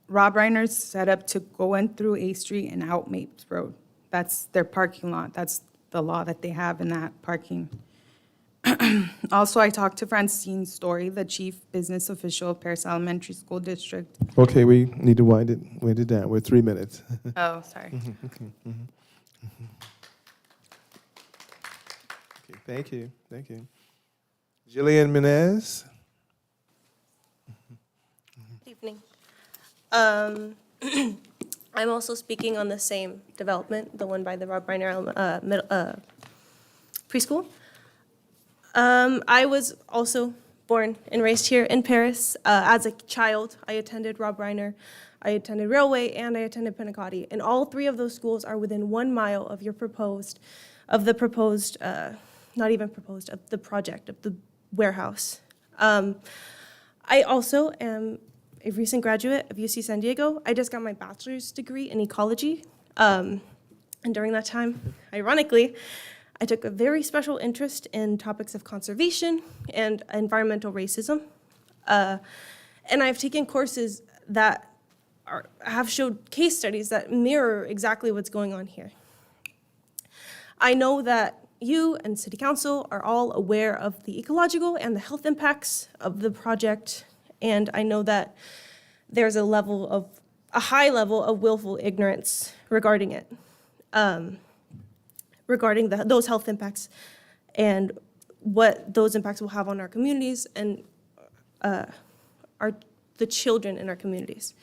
Rob Reiner's set up to go in through A Street and out Mapes Road. That's their parking lot. That's the law that they have in that parking. Also, I talked to Francine Story, the chief business official of Paris Elementary School District. Okay, we need to wind it down. We're 3 minutes. Oh, sorry. Okay, thank you. Jillian Menez. Good evening. I'm also speaking on the same development, the one by the Rob Reiner preschool. I was also born and raised here in Paris. As a child, I attended Rob Reiner, I attended Railway, and I attended Pinacate. And all 3 of those schools are within 1 mile of the project, of the project, of the warehouse. I also am a recent graduate of UC San Diego. I just got my bachelor's degree in ecology. And during that time, ironically, I took a very special interest in topics of conservation and environmental racism. And I've taken courses that have showed case studies that mirror exactly what's going on here. I know that you and City Council are all aware of the ecological and the health impacts of the project, and I know that there's a high level of willful ignorance regarding it. regarding those health impacts and what those impacts will have on our communities and the children in our communities.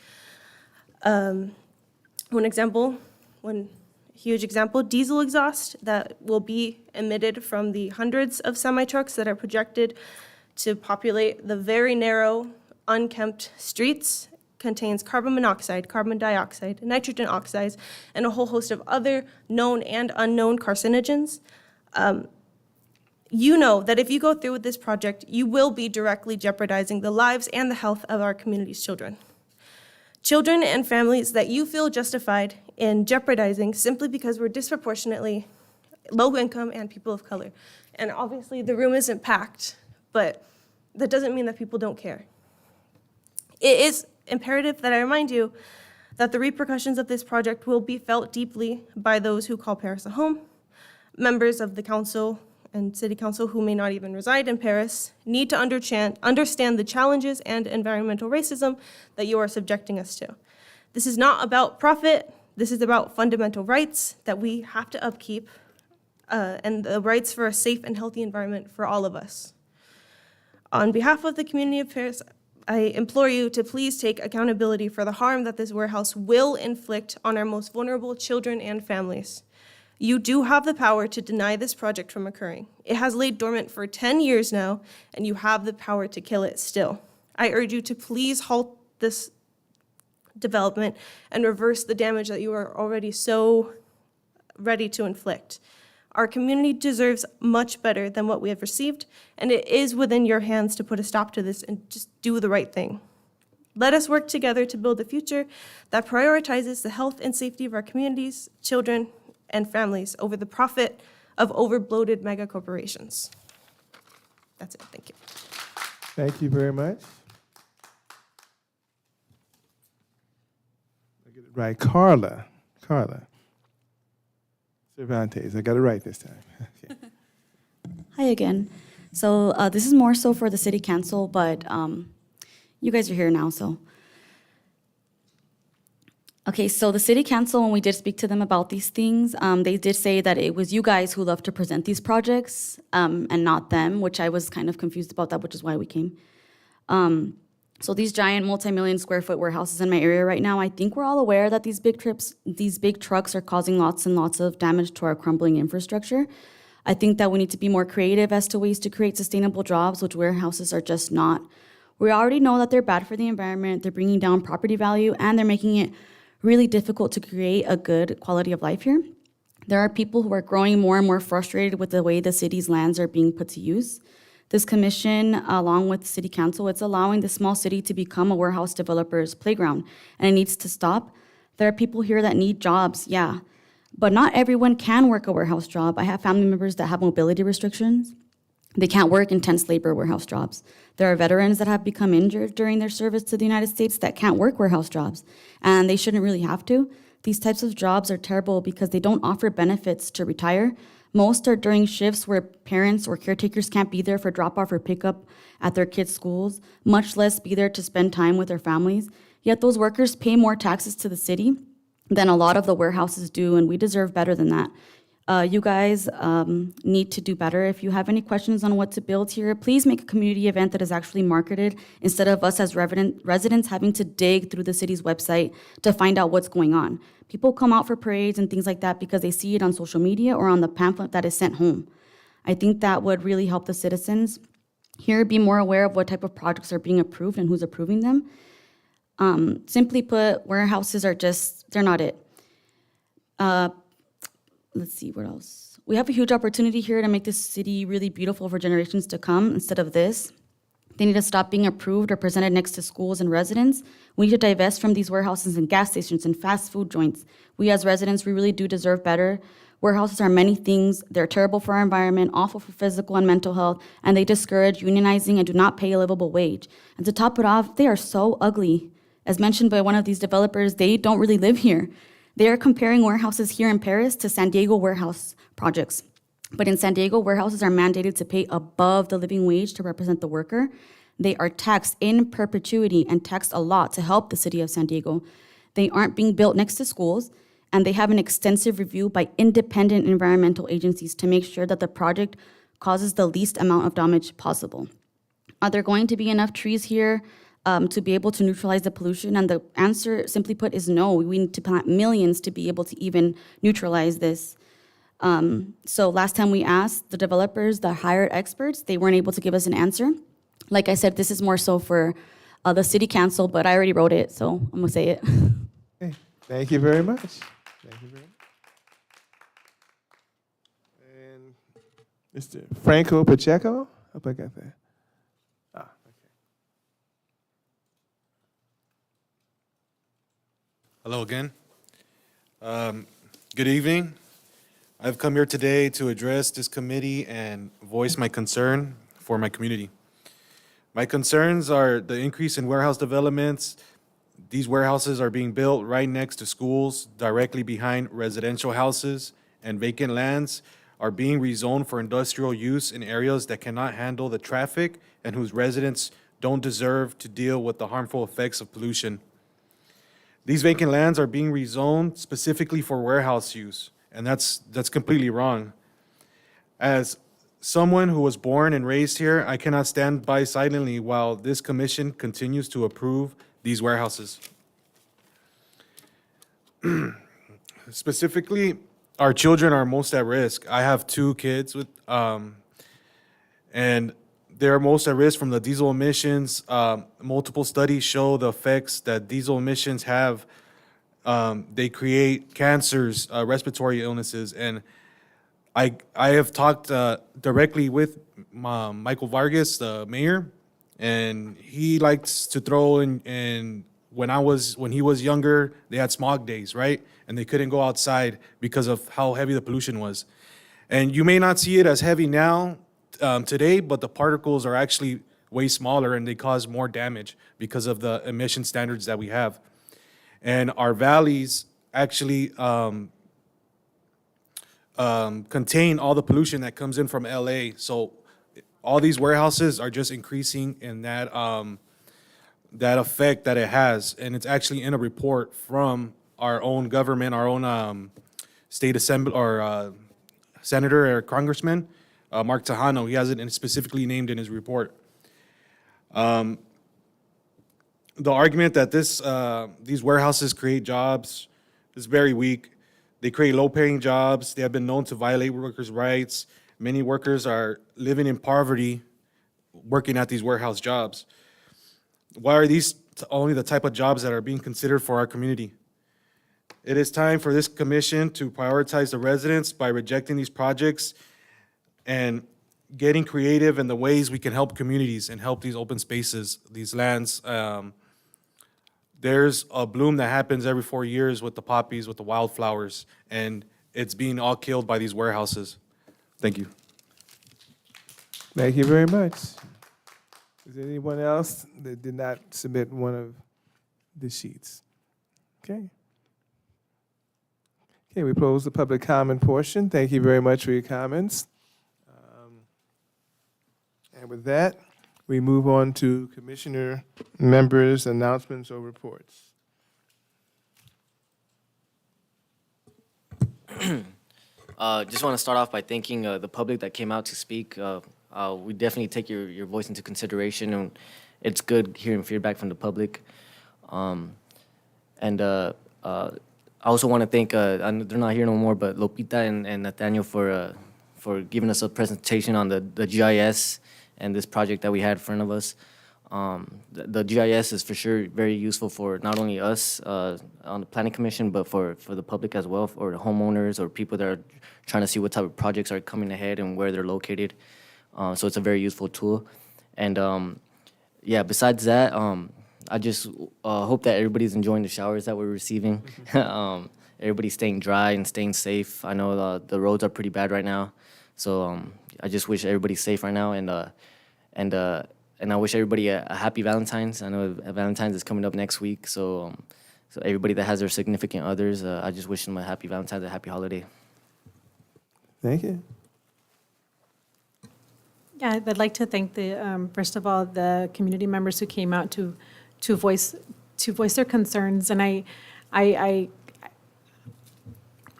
Huge example, diesel exhaust that will be emitted from the hundreds of semi-trucks that are projected to populate the very narrow, unkempt streets contains carbon monoxide, carbon dioxide, nitrogen oxides, and a whole host of other known and unknown carcinogens. You know that if you go through with this project, you will be directly jeopardizing the lives and the health of our community's children. Children and families that you feel justified in jeopardizing simply because we're disproportionately low income and people of color. And obviously the room isn't packed, but that doesn't mean that people don't care. It is imperative that I remind you that the repercussions of this project will be felt deeply by those who call Paris a home. Members of the council and city council who may not even reside in Paris need to understand the challenges and environmental racism that you are subjecting us to. This is not about profit. This is about fundamental rights that we have to upkeep and the rights for a safe and healthy environment for all of us. On behalf of the community of Paris, I implore you to please take accountability for the harm that this warehouse will inflict on our most vulnerable children and families. You do have the power to deny this project from occurring. It has laid dormant for 10 years now, and you have the power to kill it still. I urge you to please halt this development and reverse the damage that you are already so ready to inflict. Our community deserves much better than what we have received, and it is within your hands to put a stop to this and just do the right thing. Let us work together to build a future that prioritizes the health and safety of our communities, children, and families over the profit of over-bloated mega corporations. That's it, thank you. Thank you very much. I get it right, Carla Cervantes. I got it right this time. Okay. Hi again. So this is more so for the city council, but you guys are here now, so. Okay, so the city council, when we did speak to them about these things, they did say that it was you guys who love to present these projects and not them, which I was kind of confused about that, which is why we came. So these giant multi-million square foot warehouses in my area right now, I think we're all aware that these big trucks are causing lots and lots of damage to our crumbling infrastructure. I think that we need to be more creative as to ways to create sustainable jobs, which warehouses are just not. We already know that they're bad for the environment, they're bringing down property value, and they're making it really difficult to create a good quality of life here. There are people who are growing more and more frustrated with the way the city's lands are being put to use. This commission, along with the city council, it's allowing the small city to become a warehouse developer's playground, and it needs to stop. There are people here that need jobs, yeah, but not everyone can work a warehouse job. I have family members that have mobility restrictions. They can't work intense labor warehouse jobs. There are veterans that have become injured during their service to the United States that can't work warehouse jobs, and they shouldn't really have to. These types of jobs are terrible because they don't offer benefits to retire. Most are during shifts where parents or caretakers can't be there for drop-off or pickup at their kids' schools, much less be there to spend time with their families. Yet those workers pay more taxes to the city than a lot of the warehouses do, and we deserve better than that. You guys need to do better. If you have any questions on what to build here, please make a community event that is actually marketed instead of us as residents having to dig through the city's website to find out what's going on. People come out for parades and things like that because they see it on social media or on the pamphlet that is sent home. I think that would really help the citizens here be more aware of what type of projects are being approved and who's approving them. Simply put, warehouses are just, they're not it. Let's see, what else? We have a huge opportunity here to make this city really beautiful for generations to come instead of this. They need to stop being approved or presented next to schools and residents. We need to divest from these warehouses and gas stations and fast food joints. We as residents, we really do deserve better. Warehouses are many things. They're terrible for our environment, awful for physical and mental health, and they discourage unionizing and do not pay a livable wage. And to top it off, they are so ugly. As mentioned by one of these developers, they don't really live here. They are comparing warehouses here in Paris to San Diego warehouse projects. But in San Diego, warehouses are mandated to pay above the living wage to represent the worker. They are taxed in perpetuity and taxed a lot to help the city of San Diego. They aren't being built next to schools, and they have an extensive review by independent environmental agencies to make sure that the project causes the least amount of damage possible. Are there going to be enough trees here to be able to neutralize the pollution? And the answer, simply put, is no. We need to plant millions to be able to even neutralize this. So last time we asked the developers, the hired experts, they weren't able to give us an answer. Like I said, this is more so for the city council, but I already wrote it, so I'm gonna say it. Okay, thank you very much. Thank you very much. And Mr. Franco Pacheco, hope I got that. Ah, okay. Hello again. Good evening. I've come here today to address this committee and voice my concern for my community. My concerns are the increase in warehouse developments. These warehouses are being built right next to schools, directly behind residential houses, and vacant lands are being rezoned for industrial use in areas that cannot handle the traffic and whose residents don't deserve to deal with the harmful effects of pollution. These vacant lands are being rezoned specifically for warehouse use, and that's completely wrong. As someone who was born and raised here, I cannot stand by silently while this commission continues to approve these warehouses. Specifically, our children are most at risk. I have 2 kids with, and they're most at risk from the diesel emissions. Multiple studies show the effects that diesel emissions have. They create cancers, respiratory illnesses, and I have talked directly with Michael Vargas, the mayor, and he likes to throw in when he was younger, they had smog days, right? And they couldn't go outside because of how heavy the pollution was. And you may not see it as heavy now, today, but the particles are actually way smaller and they cause more damage because of the emission standards that we have. And our valleys actually contain all the pollution that comes in from LA. So all these warehouses are just increasing in that that effect that it has. And it's actually in a report from our own government, our own state assembly or senator or congressman, Mark Tejano. He has it specifically named in his report. The argument that these warehouses create jobs is very weak. They create low-paying jobs. They have been known to violate workers' rights. Many workers are living in poverty working at these warehouse jobs. Why are these only the type of jobs that are being considered for our community? It is time for this commission to prioritize the residents by rejecting these projects and getting creative in the ways we can help communities and help these open spaces, these lands. There's a bloom that happens every 4 years with the poppies, with the wildflowers, and it's being all killed by these warehouses. Thank you. Thank you very much. Is there anyone else that did not submit one of the sheets? Okay. Okay, we close the public comment portion. Thank you very much for your comments. And with that, we move on to commissioner members' announcements or reports. Just want to start off by thanking the public that came out to speak. We definitely take your voice into consideration, and it's good hearing feedback from the public. I also want to thank, they're not here no more, but Lopita and Nathaniel for giving us a presentation on the GIS and this project that we had in front of us. The GIS is for sure very useful for not only us on the planning commission, but for the public as well, or the homeowners or people that are trying to see what type of projects are coming ahead and where they're located. So it's a very useful tool. And yeah, besides that, I just hope that everybody's enjoying the showers that we're receiving. Everybody's staying dry and staying safe. I know the roads are pretty bad right now. So I just wish everybody's safe right now, and I wish everybody a happy Valentine's. I know Valentine's is coming up next week, so everybody that has their significant others, I just wish them a happy Valentine's, a happy holiday. Thank you. Yeah, I'd like to thank first of all, the community members who came out to voice their concerns, and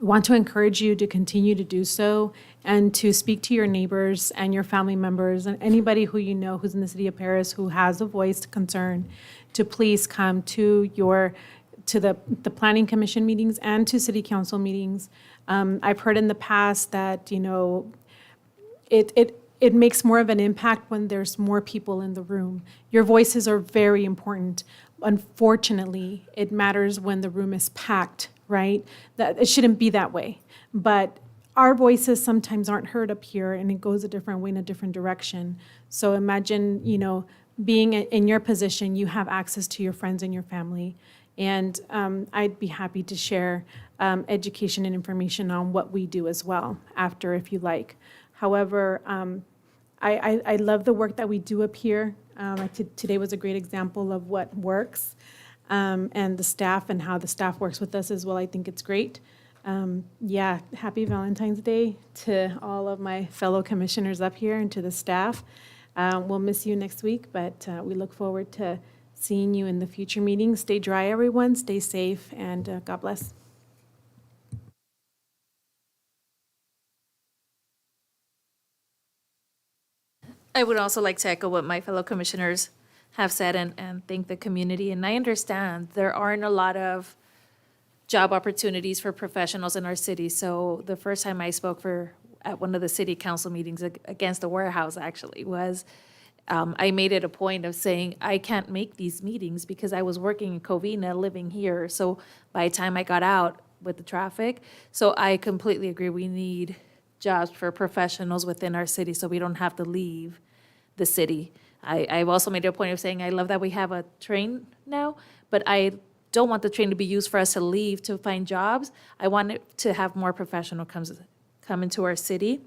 want to encourage you to continue to do so and to speak to your neighbors and your family members and anybody who you know who's in the city of Paris who has a voiced concern to please come to the planning commission meetings and to city council meetings. I've heard in the past that, you know, it makes more of an impact when there's more people in the room. Your voices are very important. Unfortunately, it matters when the room is packed, right? That it shouldn't be that way. But our voices sometimes aren't heard up here, and it goes a different way in a different direction. So imagine, you know, being in your position, you have access to your friends and your family. And I'd be happy to share education and information on what we do as well after, if you like. However, I love the work that we do up here. Today was a great example of what works, and the staff and how the staff works with us as well. I think it's great. Yeah, happy Valentine's Day to all of my fellow commissioners up here and to the staff. We'll miss you next week, but we look forward to seeing you in the future meetings. Stay dry, everyone. Stay safe, and God bless. I would also like to echo what my fellow commissioners have said and thank the community. And I understand there aren't a lot of job opportunities for professionals in our city. So the first time I spoke at one of the city council meetings against the warehouse actually was, I made it a point of saying, I can't make these meetings because I was working in Covina, living here. So by the time I got out with the traffic, so I completely agree. We need jobs for professionals within our city so we don't have to leave the city. I've also made it a point of saying I love that we have a train now, but I don't want the train to be used for us to leave to find jobs. I want it to have more professionals come into our city.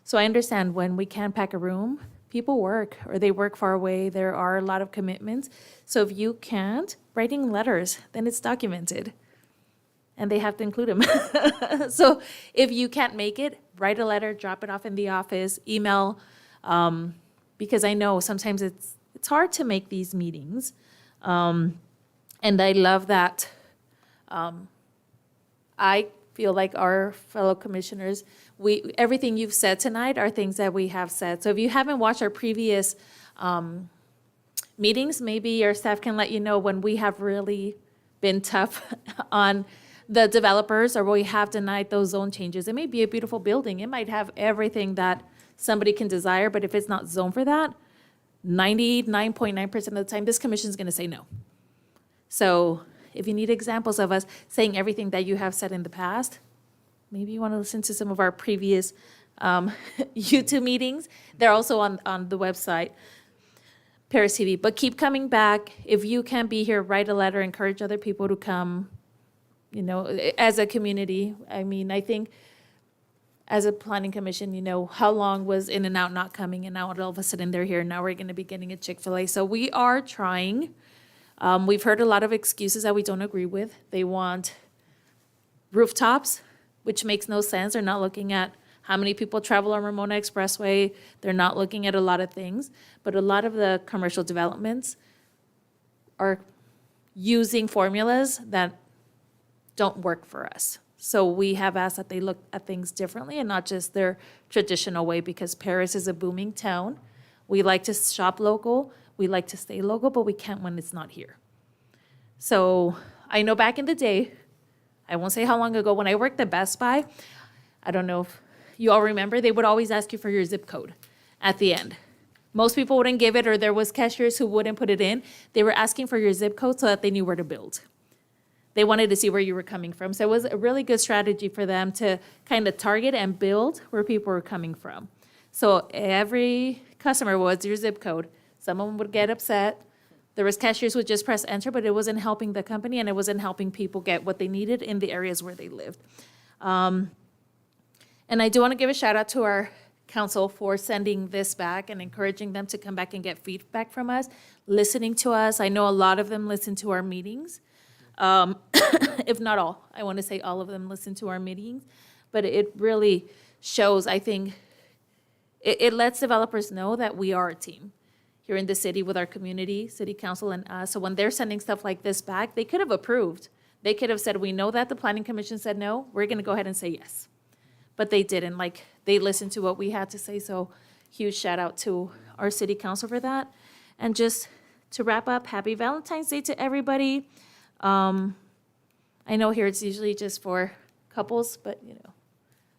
So I understand when we can't pack a room, people work or they work far away. There are a lot of commitments. So if you can't, writing letters, then it's documented. And they have to include them. So if you can't make it, write a letter, drop it off in the office, email, because I know sometimes it's hard to make these meetings. And I love that I feel like our fellow commissioners, everything you've said tonight are things that we have said. So if you haven't watched our previous meetings, maybe your staff can let you know when we have really been tough on the developers or we have denied those zone changes. It may be a beautiful building. It might have everything that somebody can desire, but if it's not zoned for that, 99.9% of the time, this commission is going to say no. So if you need examples of us saying everything that you have said in the past, maybe you want to listen to some of our previous YouTube meetings. They're also on the website, Paris TV. But keep coming back. If you can't be here, write a letter, encourage other people to come. You know, as a community, I mean, I think as a planning commission, you know, how long was In-N-Out not coming, and now all of a sudden they're here. Now we're going to be getting a Chick-fil-A. So we are trying. We've heard a lot of excuses that we don't agree with. They want rooftops, which makes no sense. They're not looking at how many people travel on Ramona Expressway. They're not looking at a lot of things. But a lot of the commercial developments are using formulas that don't work for us. So we have asked that they look at things differently and not just their traditional way, because Paris is a booming town. We like to shop local, we like to stay local, but we can't when it's not here. So I know back in the day, I won't say how long ago, when I worked at Best Buy, I don't know if you all remember, they would always ask you for your zip code at the end. Most people wouldn't give it, or there was cashiers who wouldn't put it in. They were asking for your zip code so that they knew where to build. They wanted to see where you were coming from. So it was a really good strategy for them to kind of target and build where people were coming from. So every customer was your zip code. Someone would get upset. There was cashiers who would just press enter, but it wasn't helping the company and it wasn't helping people get what they needed in the areas where they lived. And I do want to give a shout out to our council for sending this back and encouraging them to come back and get feedback from us, listening to us. I know a lot of them listen to our meetings. If not all, I want to say all of them listen to our meetings, but it really shows, I think, it lets developers know that we are a team here in the city with our community, city council and us. So when they're sending stuff like this back, they could have approved They could have said, we know that the planning commission said no, we're gonna go ahead and say yes. But they didn't, like, they listened to what we had to say, so huge shout out to our city council for that. And just to wrap up, happy Valentine's Day to everybody. I know here it's usually just for couples, but you know,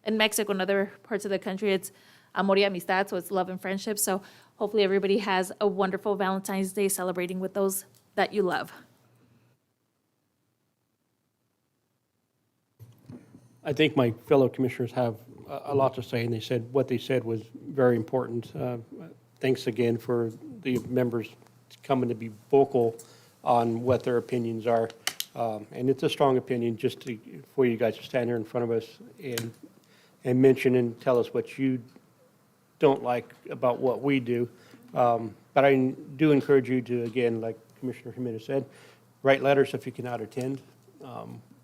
in Mexico and other parts of the country, it's amor y amistad, so it's love and friendship. So hopefully everybody has a wonderful Valentine's Day celebrating with those that you love. I think my fellow commissioners have a lot to say, and they said, what they said was very important. Thanks again for the members coming to be vocal on what their opinions are. And it's a strong opinion just for you guys to stand here in front of us and mention and tell us what you don't like about what we do. But I do encourage you to, again, like Commissioner Jimenez said, write letters if you cannot attend.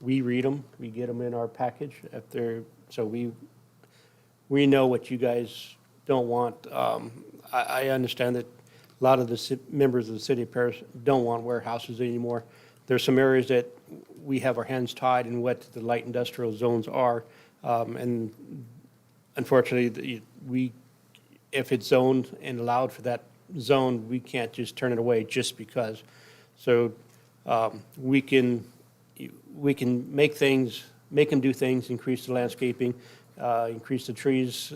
We read them, we get them in our package if they're, so we know what you guys don't want. I understand that a lot of the members of the city of Paris don't want warehouses anymore. There's some areas that we have our hands tied in what the light industrial zones are. And unfortunately, if it's zoned and allowed for that zone, we can't just turn it away just because. So we can make them do things, increase the landscaping, increase the trees,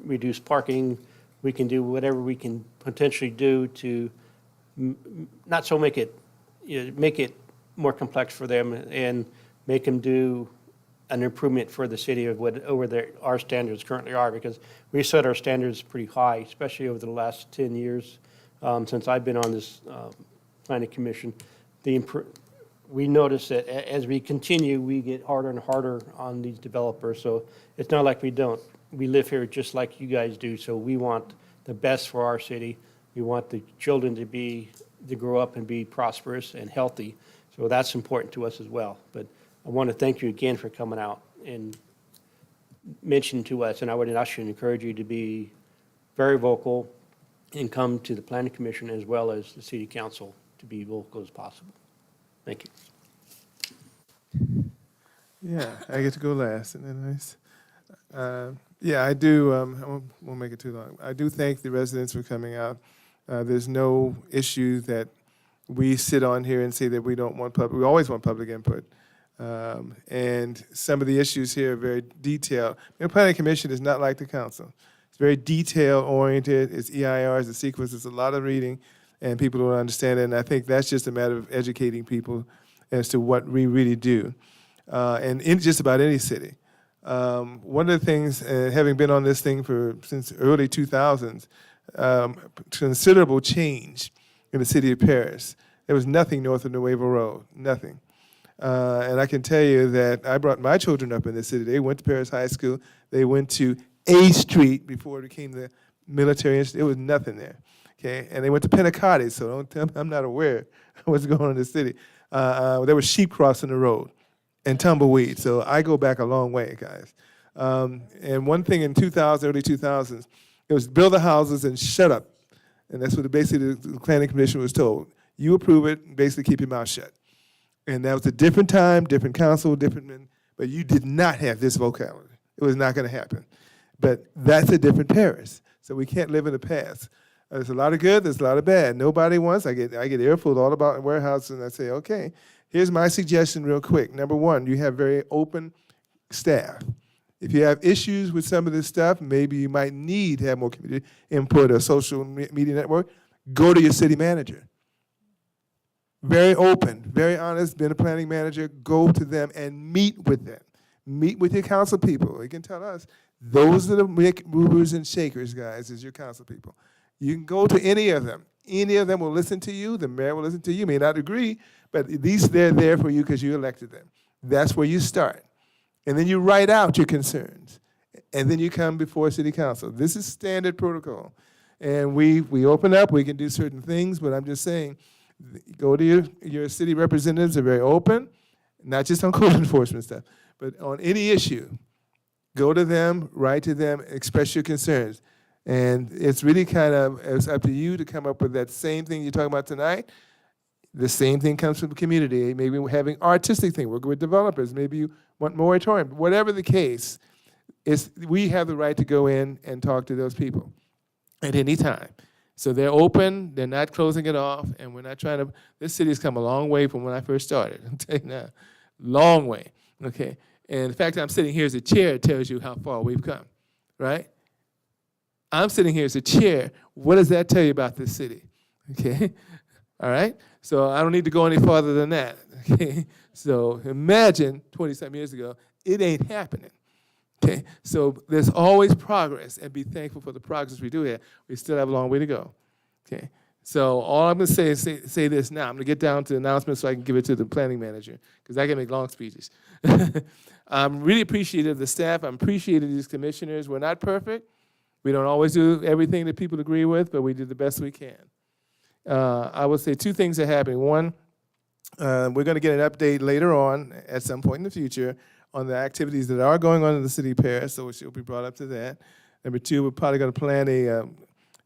reduce parking. We can do whatever we can potentially do to not so make it more complex for them and make them do an improvement for the city of what our standards currently are, because we set our standards pretty high, especially over the last 10 years since I've been on this planning commission. We notice that as we continue, we get harder and harder on these developers. So it's not like we don't. We live here just like you guys do. So we want the best for our city. We want the children to grow up and be prosperous and healthy. So that's important to us as well. But I want to thank you again for coming out and mentioning to us. And I would actually encourage you to be very vocal and come to the planning commission as well as the city council to be vocal as possible. Thank you. Yeah, I get to go last, isn't that nice? Yeah, I do, I won't make it too long. I do thank the residents for coming out. There's no issue that we sit on here and say that we don't want we always want public input. And some of the issues here are very detailed. The Planning Commission is not like the council. It's very detail-oriented, it's EIRs, the sequence, it's a lot of reading, and people don't understand it. And I think that's just a matter of educating people as to what we really do. And in just about any city. One of the things, having been on this thing since early 2000s, considerable change in the city of Paris. There was nothing north of Nuevo Road, nothing. And I can tell you that I brought my children up in the city. They went to Paris High School. They went to A Street before it became the military institute. There was nothing there. Okay, and they went to Pentecostes, so don't tell me I'm not aware of what's going on in the city. There was sheep crossing the road and tumbleweed, so I go back a long way, guys. And one thing in early 2000s, it was build the houses and shut up. And that's what basically the planning commission was told. You approve it, basically keep your mouth shut. And that was a different time, different council, but you did not have this vocabulary. It was not going to happen. But that's a different Paris, so we can't live in the past. There's a lot of good, there's a lot of bad. Nobody wants, I get earfuls all about warehouses, and I say, okay, here's my suggestion real quick. Number one, you have very open staff. If you have issues with some of this stuff, maybe you might need to have more community input or social media network, go to your city manager. Very open, very honest, been a planning manager, go to them and meet with them. Meet with your council people. They can tell us, those are the movers and shakers, guys, is your council people. You can go to any of them. Any of them will listen to you. The mayor will listen to you. You may not agree, but at least they're there for you because you elected them. That's where you start. And then you write out your concerns. And then you come before city council. This is standard protocol. And we open up, we can do certain things, but I'm just saying, go to your city representatives, they're very open, not just on code enforcement stuff, but on any issue. Go to them, write to them, express your concerns. And it's really it's up to you to come up with that same thing you're talking about tonight. The same thing comes from the community. Maybe we're having artistic thing, working with developers. Maybe you want moratorium. Whatever the case, we have the right to go in and talk to those people at any time. So they're open, they're not closing it off, and we're not trying to, this city's come a long way from when I first started. I'm telling you now, long way, okay? And the fact that I'm sitting here as a chair tells you how far we've come, right? I'm sitting here as a chair. What does that tell you about this city? Okay, all right? So I don't need to go any farther than that, okay? So imagine 20-some years ago, it ain't happening. Okay, so there's always progress, and be thankful for the progress we do here. We still have a long way to go. Okay, so all I'm going to say is say this now. I'm going to get down to announcements so I can give it to the planning manager, because I can make long speeches. I'm really appreciative of the staff. I'm appreciative of these commissioners. We're not perfect. We don't always do everything that people agree with, but we do the best we can. I will say two things are happening. One, we're going to get an update later on at some point in the future on the activities that are going on in the city of Paris, so she'll be brought up to that. Number two, we're probably going to plan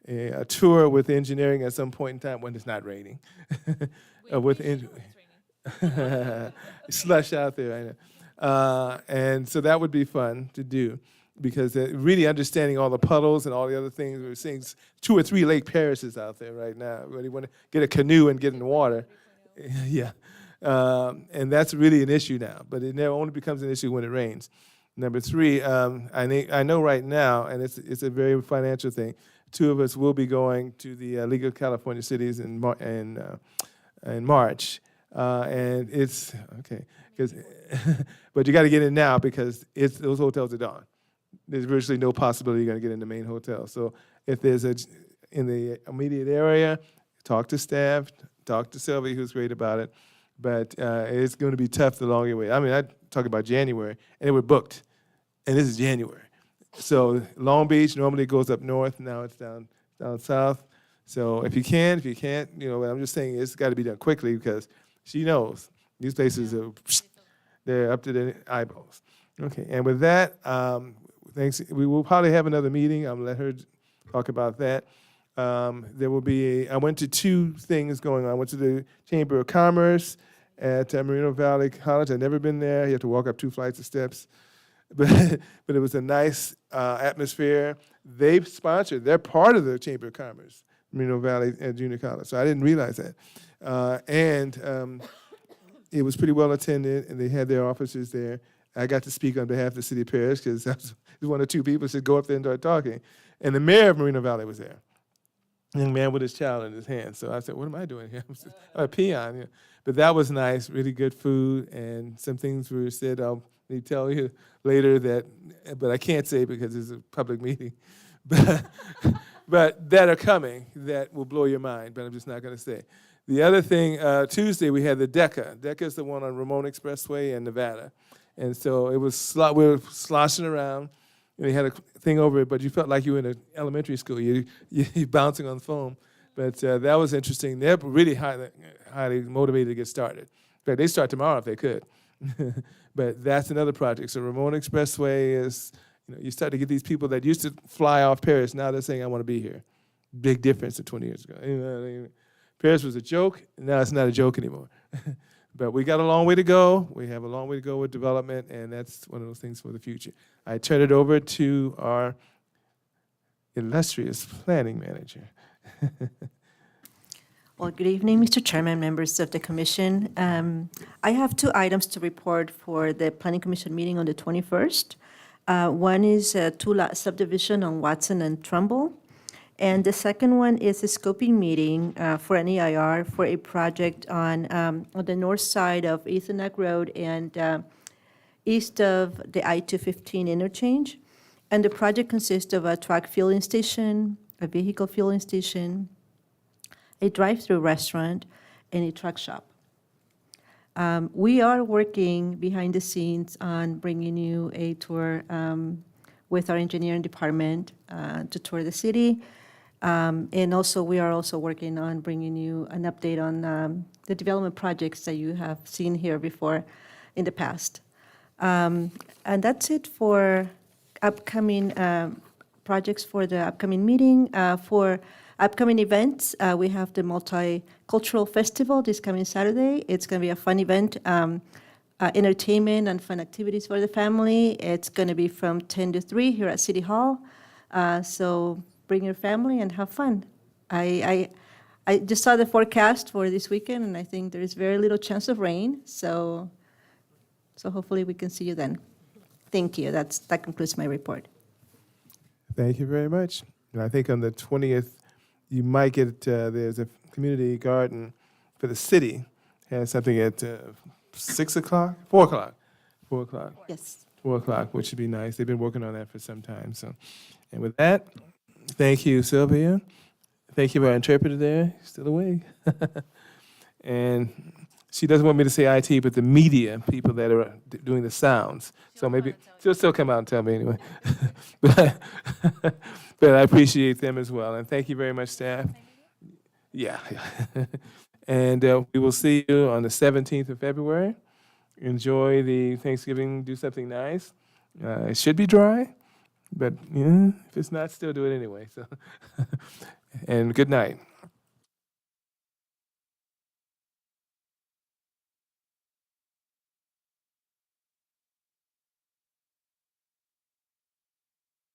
a tour with engineering at some point in time when it's not raining. Slush out there, I know. And so that would be fun to do, because really understanding all the puddles and all the other things. We're seeing 2 or 3 Lake Parises out there right now. Really want to get a canoe and get in the water. Yeah. And that's really an issue now, but it never only becomes an issue when it rains. Number 3, I know right now, and it's a very financial thing, 2 of us will be going to the League of California Cities in March. And it's, okay, but you got to get in now, because those hotels are gone. There's virtually no possibility you're going to get in the main hotel. So if there's in the immediate area, talk to staff, talk to Sylvie, who's great about it. But it's going to be tough the longer you wait. I mean, I talk about January, and we're booked, and this is January. So Long Beach normally goes up north. Now it's down south. So if you can't, I'm just saying it's got to be done quickly, because she knows these places they're up to their eyeballs. Okay, and with that, thanks. We will probably have another meeting. I'll let her talk about that. There will be I went to 2 things going on. I went to the Chamber of Commerce at Moreno Valley College. I'd never been there. You have to walk up 2 flights of steps. But it was a nice atmosphere. They're part of the Chamber of Commerce, Moreno Valley Junior College. So I didn't realize that. And it was pretty well attended, and they had their officers there. I got to speak on behalf of the city of Paris, because I was one or 2 people who said, go up there and start talking. And the mayor of Moreno Valley was there. Young man with his child in his hand. So I said, what am I doing here? I'm a peon. Yeah. But that was nice, really good food, and some things were said. I'll tell you later but I can't say because it's a public meeting. But that are coming that will blow your mind, but I'm just not going to say. The other thing, Tuesday we had the DECA. DECA is the one on Ramon Expressway in Nevada. And so it was we were sloshing around. They had a thing over it, but you felt like you were in an elementary school. You're bouncing on the foam. But that was interesting. They're really highly motivated to get started. In fact, they start tomorrow if they could. But that's another project. So Ramon Expressway is, you start to get these people that used to fly off Paris. Now they're saying, I want to be here. Big difference to 20 years ago. Paris was a joke. Now it's not a joke anymore. But we got a long way to go. We have a long way to go with development, and that's one of those things for the future. I turn it over to our illustrious planning manager. Well, good evening, Mr. Chairman, members of the commission. I have 2 items to report for the Planning Commission meeting on the 21st. One is a 2-lot subdivision on Watson and Trumbull. And the second one is a scoping meeting for an EIR for a project on the north side of Etherneck Road and east of the I-215 interchange. And the project consists of a truck fueling station, a vehicle fueling station, a drive-through restaurant, and a truck shop. We are working behind the scenes on bringing you a tour with our engineering department to tour the city. And also, we are also working on bringing you an update on the development projects that you have seen here before in the past. And that's it for upcoming projects for the upcoming meeting. For Upcoming events, we have the Multicultural Festival this coming Saturday. It's going to be a fun event, entertainment and fun activities for the family. It's going to be from 10 to 3 here at City Hall. So bring your family and have fun. I just saw the forecast for this weekend, and I think there is very little chance of rain, so hopefully we can see you then. Thank you. That concludes my report. Thank you very much. And I think on the 20th, you might get, there's a community garden for the city, has something at 6 o'clock, 4 o'clock, 4 o'clock. Yes. 4 o'clock, which should be nice. They've been working on that for some time. So, and with that, thank you, Sylvia. Thank you, our interpreter there, still awake. And she doesn't want me to say IT, but the media people that are doing the sounds. So maybe she'll still come out and tell me anyway. but I appreciate them as well. And thank you very much, staff. Yeah. And we will see you on the 17th of February. Enjoy the Thanksgiving. Do something nice. It should be dry, but if it's not, still do it anyway. So, and good night.